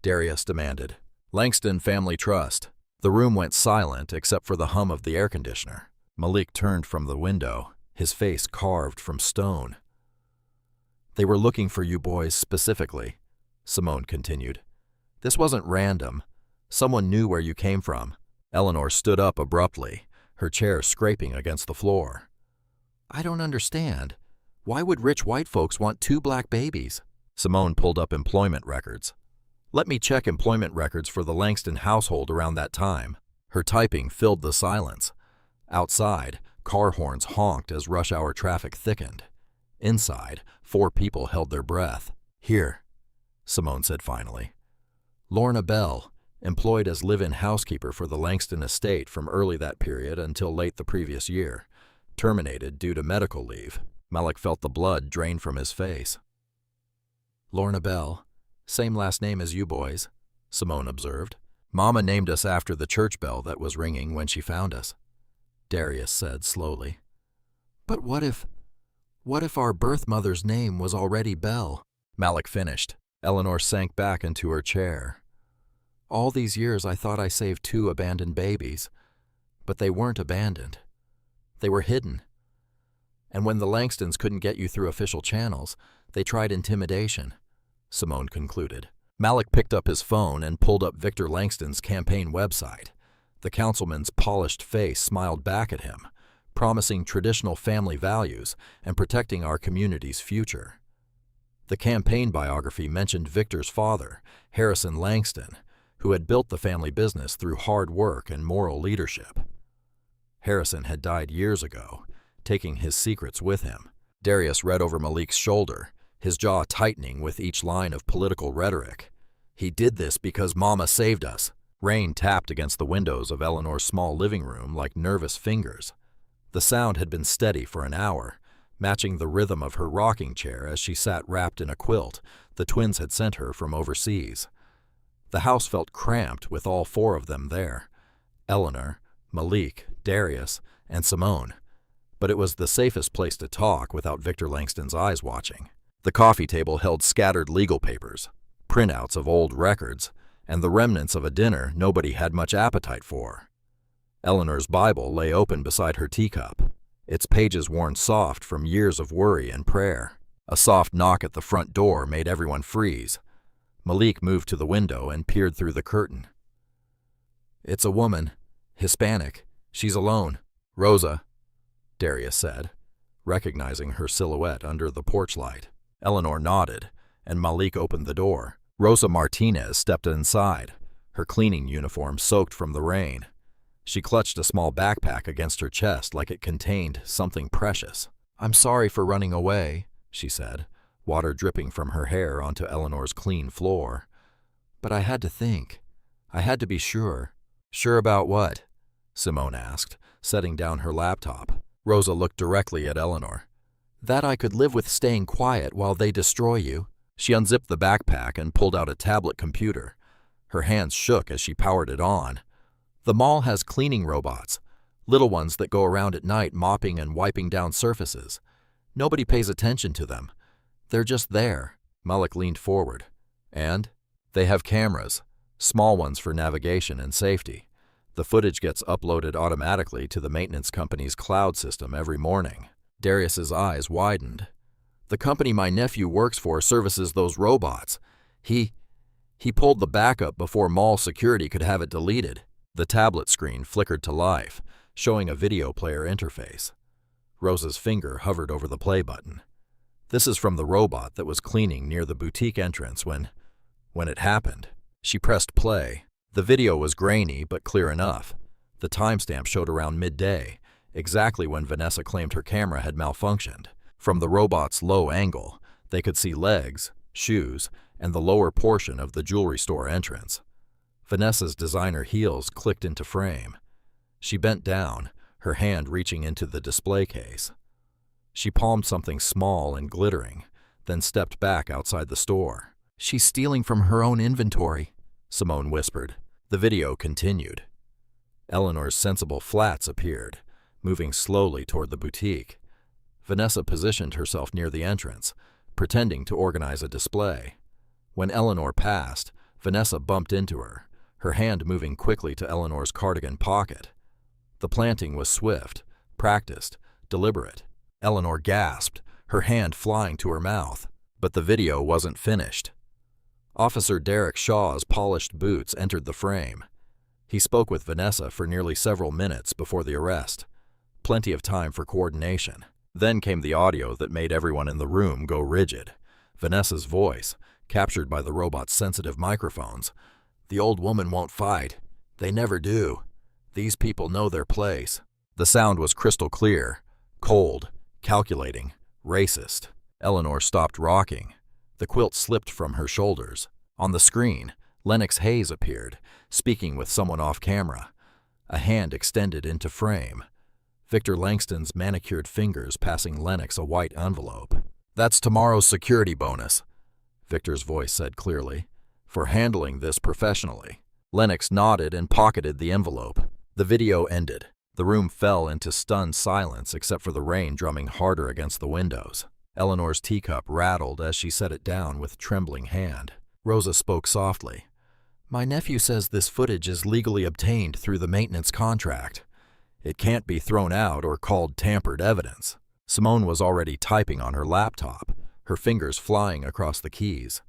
Darius demanded. "Langston Family Trust." The room went silent except for the hum of the air conditioner. Malik turned from the window, his face carved from stone. "They were looking for you boys specifically," Simone continued. "This wasn't random. Someone knew where you came from." Eleanor stood up abruptly, her chair scraping against the floor. "I don't understand. Why would rich white folks want 2 black babies?" Simone pulled up employment records. "Let me check employment records for the Langston household around that time." Her typing filled the silence. Outside, car horns honked as rush hour traffic thickened. Inside, 4 people held their breath. "Here," Simone said finally. "Lorna Bell, employed as live-in housekeeper for the Langston estate from early that period until late the previous year. Terminated due to medical leave." Malik felt the blood drain from his face. "Lorna Bell, same last name as you boys," Simone observed. "Mama named us after the church bell that was ringing when she found us," Darius said slowly. "But what if our birth mother's name was already Bell?" Malik finished. Eleanor sank back into her chair. "All these years I thought I saved 2 abandoned babies, but they weren't abandoned. They were hidden. And when the Langstons couldn't get you through official channels, they tried intimidation," Simone concluded. Malik picked up his phone and pulled up Victor Langston's campaign website. The councilman's polished face smiled back at him, promising traditional family values and protecting our community's future. The campaign biography mentioned Victor's father, Harrison Langston, who had built the family business through hard work and moral leadership. Harrison had died years ago, taking his secrets with him. Darius read over Malik's shoulder, his jaw tightening with each line of political rhetoric. "He did this because Mama saved us." Rain tapped against the windows of Eleanor's small living room like nervous fingers. The sound had been steady for an hour, matching the rhythm of her rocking chair as she sat wrapped in a quilt the twins had sent her from overseas. The house felt cramped with all 4 of them there: Eleanor, Malik, Darius, and Simone. But it was the safest place to talk without Victor Langston's eyes watching. The coffee table held scattered legal papers, printouts of old records, and the remnants of a dinner nobody had much appetite for. Eleanor's Bible lay open beside her teacup, its pages worn soft from years of worry and prayer. A soft knock at the front door made everyone freeze. Malik moved to the window and peered through the curtain. "It's a woman, Hispanic. She's alone." "Rosa," Darius said, recognizing her silhouette under the porch light. Eleanor nodded, and Malik opened the door. Rosa Martinez stepped inside, her cleaning uniform soaked from the rain. She clutched a small backpack against her chest like it contained something precious. "I'm sorry for running away," she said, water dripping from her hair onto Eleanor's clean floor. "But I had to think. I had to be sure." "Sure about what?" Simone asked, setting down her laptop. Rosa looked directly at Eleanor. "That I could live with staying quiet while they destroy you." She unzipped the backpack and pulled out a tablet computer. Her hands shook as she powered it on. "The mall has cleaning robots, little ones that go around at night mopping and wiping down surfaces. Nobody pays attention to them. They're just there." Malik leaned forward. "And?" "They have cameras, small ones for navigation and safety. The footage gets uploaded automatically to the maintenance company's cloud system every morning." Darius's eyes widened. "The company my nephew works for services those robots. He pulled the backup before mall security could have it deleted." The tablet screen flickered to life, showing a video player interface. Rosa's finger hovered over the play button. "This is from the robot that was cleaning near the boutique entrance when it happened." She pressed play. The video was grainy but clear enough. The timestamp showed around midday, exactly when Vanessa claimed her camera had malfunctioned. From the robot's low angle, they could see legs, shoes, and the lower portion of the jewelry store entrance. Vanessa's designer heels clicked into frame. She bent down, her hand reaching into the display case. She palmed something small and glittering, then stepped back outside the store. "She's stealing from her own inventory," Simone whispered. The video continued. Eleanor's sensible flats appeared, moving slowly toward the boutique. Vanessa positioned herself near the entrance, pretending to organize a display. When Eleanor passed, Vanessa bumped into her hand moving quickly to Eleanor's cardigan pocket. The planting was swift, practiced, deliberate. Eleanor gasped, her hand flying to her mouth. But the video wasn't finished. Officer Derek Shaw's polished boots entered the frame. He spoke with Vanessa for nearly several minutes before the arrest. Plenty of time for coordination. Then came the audio that made everyone in the room go rigid. Vanessa's voice, captured by the robot's sensitive microphones. "The old woman won't fight. They never do. These people know their place." The sound was crystal clear, cold, calculating, racist. Eleanor stopped rocking. The quilt slipped from her shoulders. On the screen, Lennox Hayes appeared, speaking with someone off camera. A hand extended into frame. Victor Langston's manicured fingers passing Lennox a white envelope. "That's tomorrow's security bonus," Victor's voice said clearly, "for handling this professionally." Lennox nodded and pocketed the envelope. The video ended. The room fell into stunned silence except for the rain drumming harder against the windows. Eleanor's teacup rattled as she set it down with trembling hand. Rosa spoke softly. "My nephew says this footage is legally obtained through the maintenance contract. It can't be thrown out or called tampered evidence." Simone was already typing on her laptop, her fingers flying across the keys.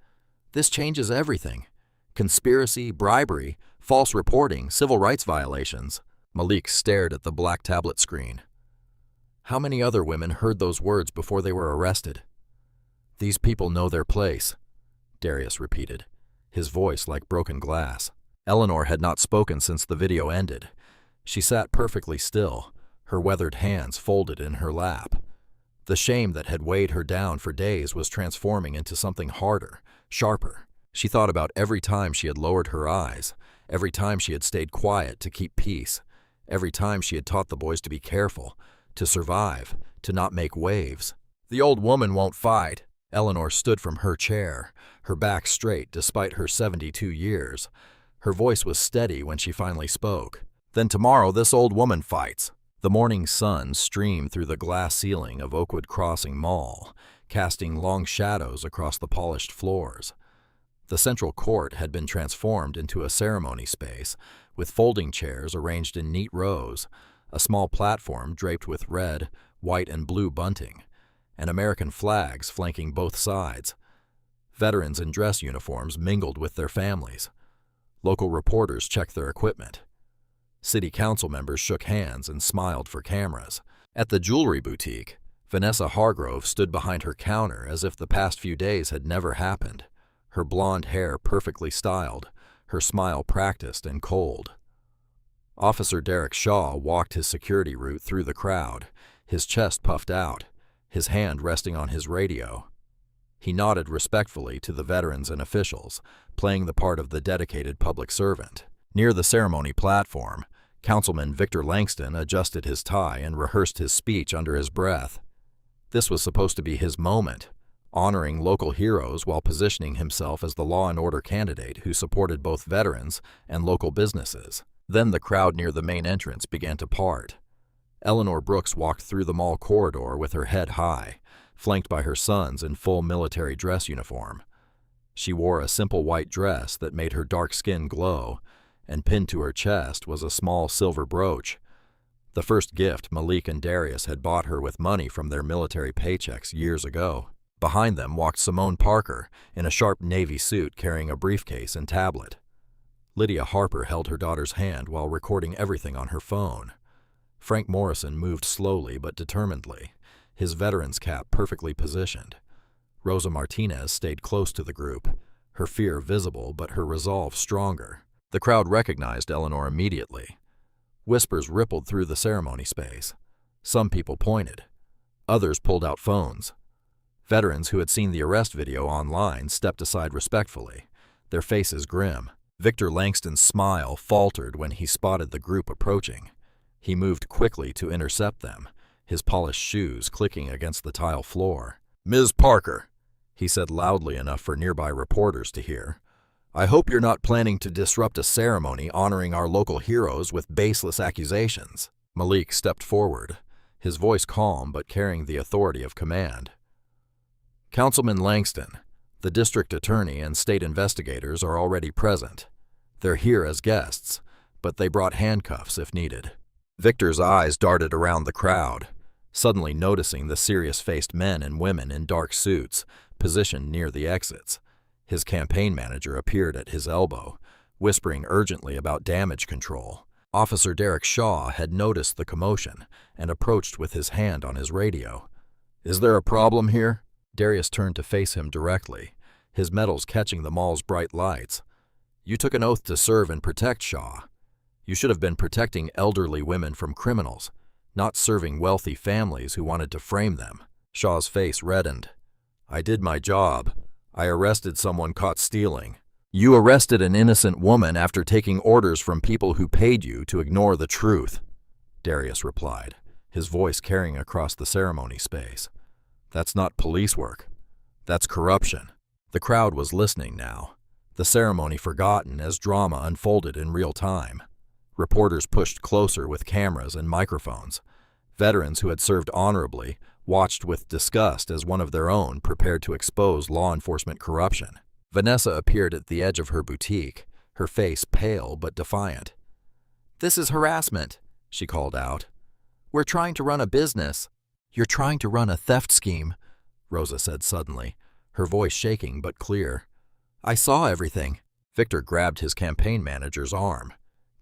"This changes everything. Conspiracy, bribery, false reporting, civil rights violations." Malik stared at the black tablet screen. How many other women heard those words before they were arrested? "These people know their place," Darius repeated, his voice like broken glass. Eleanor had not spoken since the video ended. She sat perfectly still, her weathered hands folded in her lap. The shame that had weighed her down for days was transforming into something harder, sharper. She thought about every time she had lowered her eyes, every time she had stayed quiet to keep peace, every time she had taught the boys to be careful, to survive, to not make waves. "The old woman won't fight." Eleanor stood from her chair, her back straight despite her 72 years. Her voice was steady when she finally spoke. "Then tomorrow this old woman fights." The morning sun streamed through the glass ceiling of Oakwood Crossing Mall, casting long shadows across the polished floors. The central court had been transformed into a ceremony space, with folding chairs arranged in neat rows, a small platform draped with red, white, and blue bunting, and American flags flanking both sides. Veterans in dress uniforms mingled with their families. Local reporters checked their equipment. City council members shook hands and smiled for cameras. At the jewelry boutique, Vanessa Hargrove stood behind her counter as if the past few days had never happened, her blonde hair perfectly styled, her smile practiced and cold. Officer Derek Shaw walked his security route through the crowd, his chest puffed out, his hand resting on his radio. He nodded respectfully to the veterans and officials, playing the part of the dedicated public servant. Near the ceremony platform, Councilman Victor Langston adjusted his tie and rehearsed his speech under his breath. This was supposed to be his moment, honoring local heroes while positioning himself as the law and order candidate who supported both veterans and local businesses. Then the crowd near the main entrance began to part. Eleanor Brooks walked through the mall corridor with her head high, flanked by her sons in full military dress uniform. She wore a simple white dress that made her dark skin glow, and pinned to her chest was a small silver brooch. The first gift Malik and Darius had bought her with money from their military paychecks years ago. Behind them walked Simone Parker in a sharp navy suit carrying a briefcase and tablet. Lydia Harper held her daughter's hand while recording everything on her phone. Frank Morrison moved slowly but determinedly, his veteran's cap perfectly positioned. Rosa Martinez stayed close to the group, her fear visible but her resolve stronger. The crowd recognized Eleanor immediately. Whispers rippled through the ceremony space. Some people pointed. Others pulled out phones. Veterans who had seen the arrest video online stepped aside respectfully, their faces grim. Victor Langston's smile faltered when he spotted the group approaching. He moved quickly to intercept them, his polished shoes clicking against the tile floor. "Ms. Parker," he said loudly enough for nearby reporters to hear, "I hope you're not planning to disrupt a ceremony honoring our local heroes with baseless accusations." Malik stepped forward, his voice calm but carrying the authority of command. "Councilman Langston, the district attorney and state investigators are already present. They're here as guests, but they brought handcuffs if needed." Victor's eyes darted around the crowd, suddenly noticing the serious-faced men and women in dark suits positioned near the exits. His campaign manager appeared at his elbow, whispering urgently about damage control. Officer Derek Shaw had noticed the commotion and approached with his hand on his radio. "Is there a problem here?" Darius turned to face him directly, his metals catching the mall's bright lights. "You took an oath to serve and protect, Shaw. You should have been protecting elderly women from criminals, not serving wealthy families who wanted to frame them." Shaw's face reddened. "I did my job. I arrested someone caught stealing." "You arrested an innocent woman after taking orders from people who paid you to ignore the truth," Darius replied, his voice carrying across the ceremony space. "That's not police work. That's corruption." The crowd was listening now, the ceremony forgotten as drama unfolded in real time. Reporters pushed closer with cameras and microphones. Veterans who had served honorably watched with disgust as one of their own prepared to expose law enforcement corruption. Vanessa appeared at the edge of her boutique, her face pale but defiant. "This is harassment," she called out. "We're trying to run a business." "You're trying to run a theft scheme," Rosa said suddenly, her voice shaking but clear. "I saw everything." Victor grabbed his campaign manager's arm.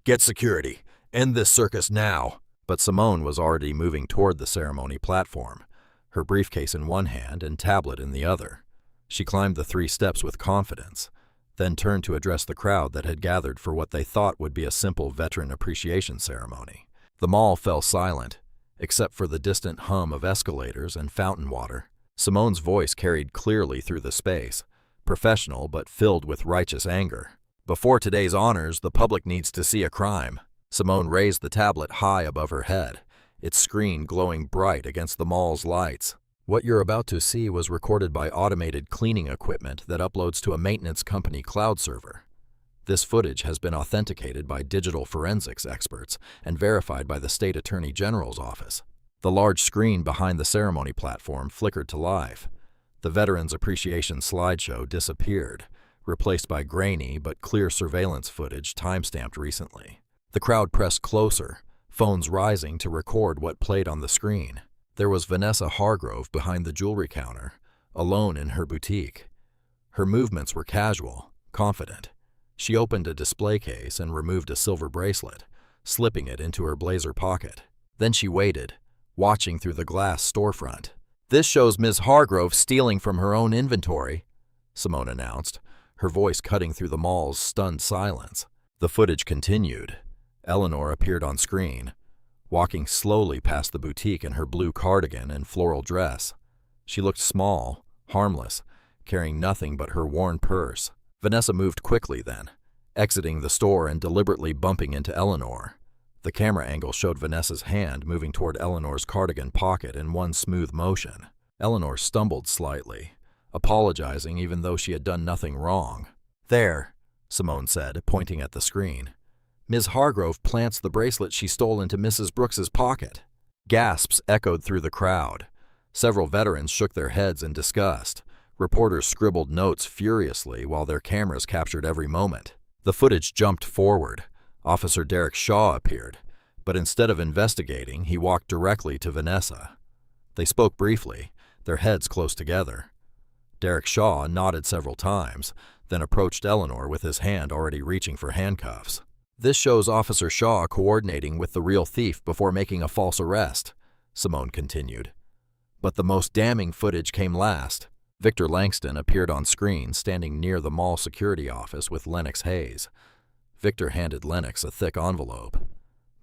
"Get security. End this circus now." But Simone was already moving toward the ceremony platform, her briefcase in one hand and tablet in the other. She climbed the 3 steps with confidence, then turned to address the crowd that had gathered for what they thought would be a simple veteran appreciation ceremony. The mall fell silent, except for the distant hum of escalators and fountain water. Simone's voice carried clearly through the space, professional but filled with righteous anger. "Before today's honors, the public needs to see a crime." Simone raised the tablet high above her head, its screen glowing bright against the mall's lights. "What you're about to see was recorded by automated cleaning equipment that uploads to a maintenance company cloud server. This footage has been authenticated by digital forensics experts and verified by the state attorney general's office." The large screen behind the ceremony platform flickered to life. The Veterans Appreciation slideshow disappeared, replaced by grainy but clear surveillance footage time-stamped recently. The crowd pressed closer, phones rising to record what played on the screen. There was Vanessa Hargrove behind the jewelry counter, alone in her boutique. Her movements were casual, confident. She opened a display case and removed a silver bracelet, slipping it into her blazer pocket. Then she waited, watching through the glass storefront. "This shows Ms. Hargrove stealing from her own inventory," Simone announced, her voice cutting through the mall's stunned silence. The footage continued. Eleanor appeared on screen, walking slowly past the boutique in her blue cardigan and floral dress. She looked small, harmless, carrying nothing but her worn purse. Vanessa moved quickly then, exiting the store and deliberately bumping into Eleanor. The camera angle showed Vanessa's hand moving toward Eleanor's cardigan pocket in one smooth motion. Eleanor stumbled slightly, apologizing even though she had done nothing wrong. "There," Simone said, pointing at the screen. "Ms. Hargrove plants the bracelet she stole into Mrs. Brooks's pocket." Gasps echoed through the crowd. Several veterans shook their heads in disgust. Reporters scribbled notes furiously while their cameras captured every moment. The footage jumped forward. Officer Derek Shaw appeared, but instead of investigating, he walked directly to Vanessa. They spoke briefly, their heads close together. Derek Shaw nodded several times, then approached Eleanor with his hand already reaching for handcuffs. "This shows Officer Shaw coordinating with the real thief before making a false arrest," Simone continued. "But the most damning footage came last." Victor Langston appeared on screen, standing near the mall security office with Lennox Hayes. Victor handed Lennox a thick envelope.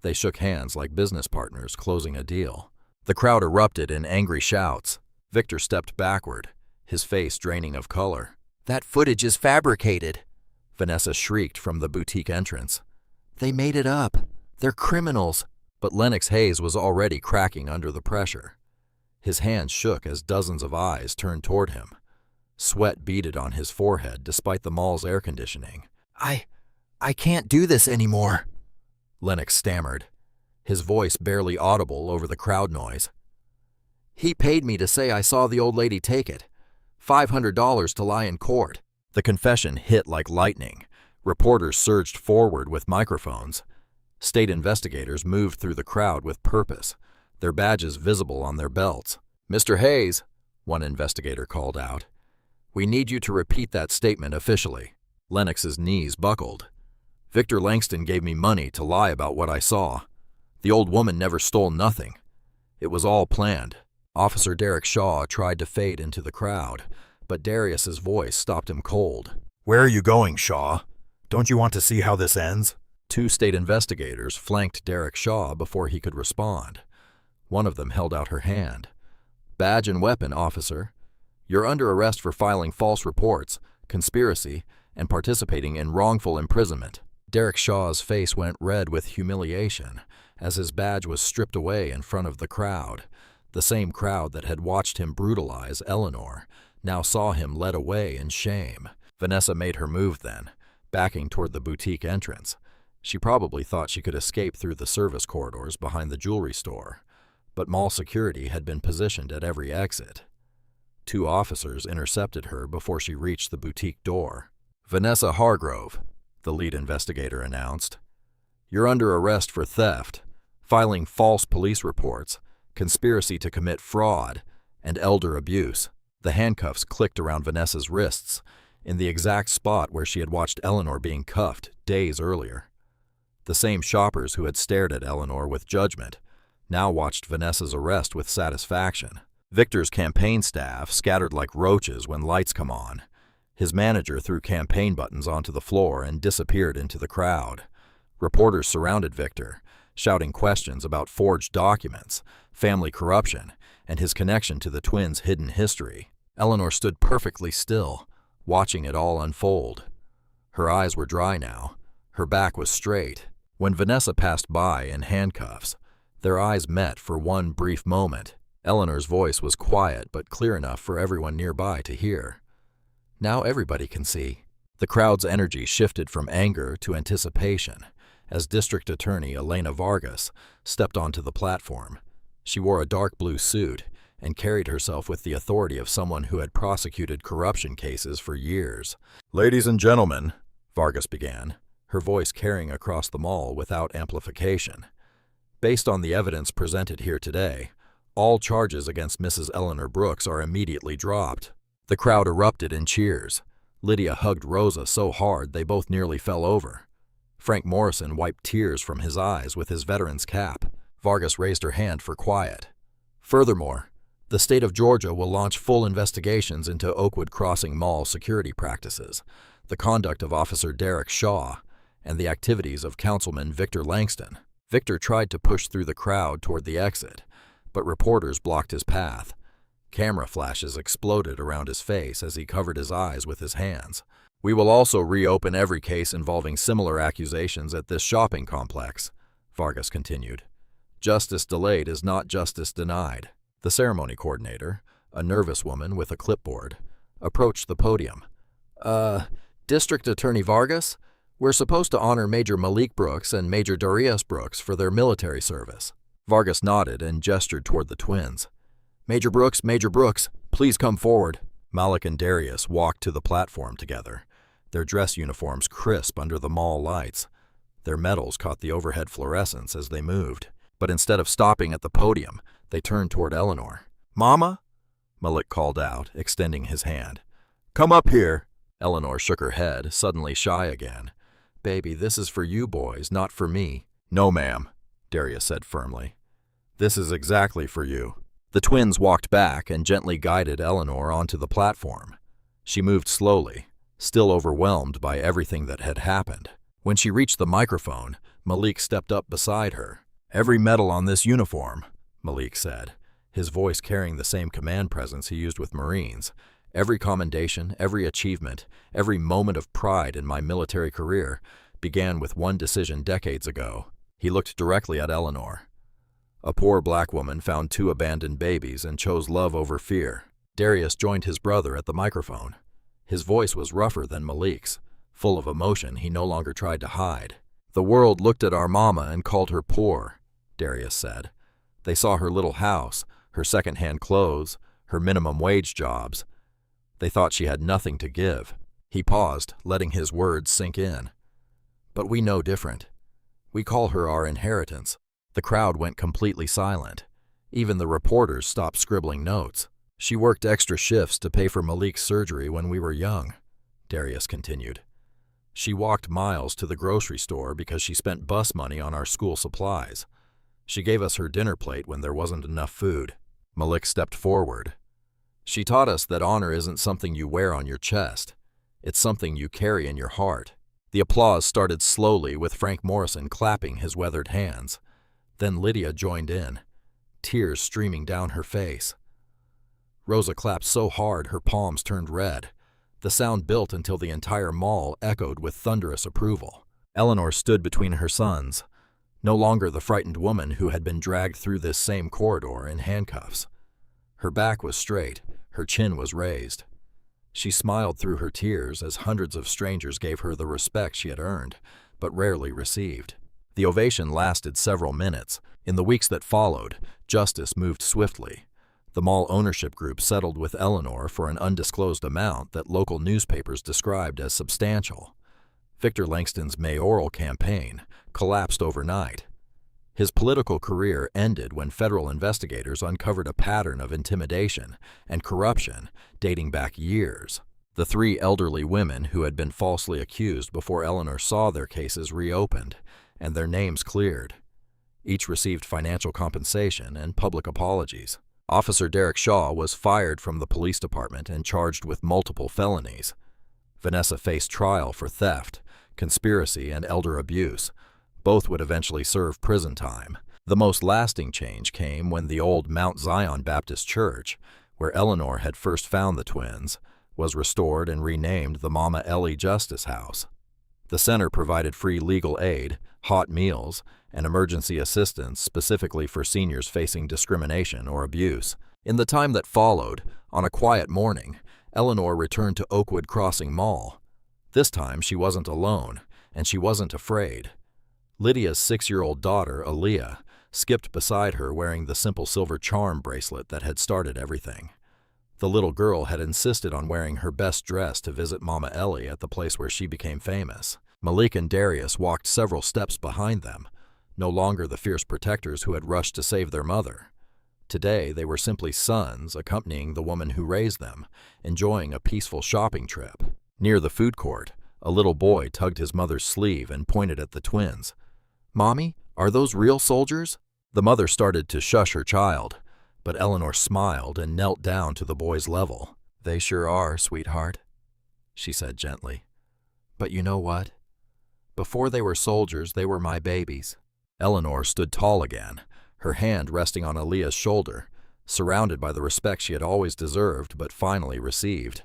They shook hands like business partners closing a deal. The crowd erupted in angry shouts. Victor stepped backward, his face draining of color. "That footage is fabricated," Vanessa shrieked from the boutique entrance. "They made it up. They're criminals." But Lennox Hayes was already cracking under the pressure. His hands shook as dozens of eyes turned toward him. Sweat beaded on his forehead despite the mall's air conditioning. I can't do this anymore," Lennox stammered, his voice barely audible over the crowd noise. "He paid me to say I saw the old lady take it. $500 to lie in court." The confession hit like lightning. Reporters surged forward with microphones. State investigators moved through the crowd with purpose, their badges visible on their belts. "Mr. Hayes," one investigator called out, "we need you to repeat that statement officially." Lennox's knees buckled. Victor Langston gave me money to lie about what I saw. The old woman never stole nothing. It was all planned. Officer Derek Shaw tried to fade into the crowd, but Darius's voice stopped him cold. Where are you going, Shaw? Don't you want to see how this ends? 2 state investigators flanked Derek Shaw before he could respond. One of them held out her hand. Badge and weapon, officer. You're under arrest for filing false reports, conspiracy, and participating in wrongful imprisonment. Derek Shaw's face went red with humiliation as his badge was stripped away in front of the crowd. The same crowd that had watched him brutalize Eleanor now saw him led away in shame. Vanessa made her move then, backing toward the boutique entrance. She probably thought she could escape through the service corridors behind the jewelry store, but mall security had been positioned at every exit. 2 officers intercepted her before she reached the boutique door. Vanessa Hargrove, the lead investigator announced. You're under arrest for theft, filing false police reports, conspiracy to commit fraud, and elder abuse. The handcuffs clicked around Vanessa's wrists, in the exact spot where she had watched Eleanor being cuffed days earlier. The same shoppers who had stared at Eleanor with judgment now watched Vanessa's arrest with satisfaction. Victor's campaign staff scattered like roaches when lights come on. His manager threw campaign buttons onto the floor and disappeared into the crowd. Reporters surrounded Victor, shouting questions about forged documents, family corruption, and his connection to the twins' hidden history. Eleanor stood perfectly still, watching it all unfold. Her eyes were dry now. Her back was straight. When Vanessa passed by in handcuffs, their eyes met for one brief moment. Eleanor's voice was quiet but clear enough for everyone nearby to hear. Now everybody can see. The crowd's energy shifted from anger to anticipation as District Attorney Elena Vargas stepped onto the platform. She wore a dark blue suit and carried herself with the authority of someone who had prosecuted corruption cases for years. Ladies and gentlemen, Vargas began, her voice carrying across the mall without amplification. Based on the evidence presented here today, all charges against Mrs. Eleanor Brooks are immediately dropped. The crowd erupted in cheers. Lydia hugged Rosa so hard they both nearly fell over. Frank Morrison wiped tears from his eyes with his veteran's cap. Vargas raised her hand for quiet. Furthermore, the state of Georgia will launch full investigations into Oakwood Crossing Mall security practices, the conduct of Officer Derek Shaw, and the activities of Councilman Victor Langston. Victor tried to push through the crowd toward the exit, but reporters blocked his path. Camera flashes exploded around his face as he covered his eyes with his hands. We will also reopen every case involving similar accusations at this shopping complex, Vargas continued. Justice delayed is not justice denied. The ceremony coordinator, a nervous woman with a clipboard, approached the podium. District Attorney Vargas, we're supposed to honor Major Malik Brooks and Major Darius Brooks for their military service. Vargas nodded and gestured toward the twins. Major Brooks, please come forward. Malik and Darius walked to the platform together, their dress uniforms crisp under the mall lights. Their medals caught the overhead fluorescence as they moved, but instead of stopping at the podium, they turned toward Eleanor. Mama? Malik called out, extending his hand. Come up here. Eleanor shook her head, suddenly shy again. Baby, this is for you boys, not for me. No, ma'am, Darius said firmly. This is exactly for you. The twins walked back and gently guided Eleanor onto the platform. She moved slowly, still overwhelmed by everything that had happened. When she reached the microphone, Malik stepped up beside her. Every medal on this uniform, Malik said, his voice carrying the same command presence he used with Marines. Every commendation, every achievement, every moment of pride in my military career began with one decision decades ago. He looked directly at Eleanor. A poor black woman found 2 abandoned babies and chose love over fear. Darius joined his brother at the microphone. His voice was rougher than Malik's, full of emotion he no longer tried to hide. The world looked at our mama and called her poor, Darius said. They saw her little house, her second-hand clothes, her minimum wage jobs. They thought she had nothing to give. He paused, letting his words sink in. But we know different. We call her our inheritance. The crowd went completely silent. Even the reporters stopped scribbling notes. She worked extra shifts to pay for Malik's surgery when we were young, Darius continued. She walked miles to the grocery store because she spent bus money on our school supplies. She gave us her dinner plate when there wasn't enough food. Malik stepped forward. She taught us that honor isn't something you wear on your chest. It's something you carry in your heart. The applause started slowly, with Frank Morrison clapping his weathered hands. Then Lydia joined in, tears streaming down her face. Rosa clapped so hard her palms turned red. The sound built until the entire mall echoed with thunderous approval. Eleanor stood between her sons, no longer the frightened woman who had been dragged through this same corridor in handcuffs. Her back was straight, her chin was raised. She smiled through her tears as hundreds of strangers gave her the respect she had earned, but rarely received. The ovation lasted several minutes. In the weeks that followed, justice moved swiftly. The mall ownership group settled with Eleanor for an undisclosed amount that local newspapers described as substantial. Victor Langston's mayoral campaign collapsed overnight. His political career ended when federal investigators uncovered a pattern of intimidation and corruption dating back years. The 3 elderly women who had been falsely accused before Eleanor saw their cases reopened and their names cleared. Each received financial compensation and public apologies. Officer Derek Shaw was fired from the police department and charged with multiple felonies. Vanessa faced trial for theft, conspiracy, and elder abuse. Both would eventually serve prison time. The most lasting change came when the old Mount Zion Baptist Church, where Eleanor had first found the twins, was restored and renamed the Mama Ellie Justice House. The center provided free legal aid, hot meals, and emergency assistance specifically for seniors facing discrimination or abuse. In the time that followed, on a quiet morning, Eleanor returned to Oakwood Crossing Mall. This time she wasn't alone, and she wasn't afraid. Lydia's 6-year-old daughter, Aaliyah, skipped beside her wearing the simple silver charm bracelet that had started everything. The little girl had insisted on wearing her best dress to visit Mama Ellie at the place where she became famous. Malik and Darius walked several steps behind them, no longer the fierce protectors who had rushed to save their mother. Today they were simply sons accompanying the woman who raised them, enjoying a peaceful shopping trip. Near the food court, a little boy tugged his mother's sleeve and pointed at the twins. "Mommy, are those real soldiers?" The mother started to shush her child, but Eleanor smiled and knelt down to the boy's level. "They sure are, sweetheart," she said gently. "But you know what? Before they were soldiers, they were my babies." Eleanor stood tall again, her hand resting on Aaliyah's shoulder, surrounded by the respect she had always deserved but finally received.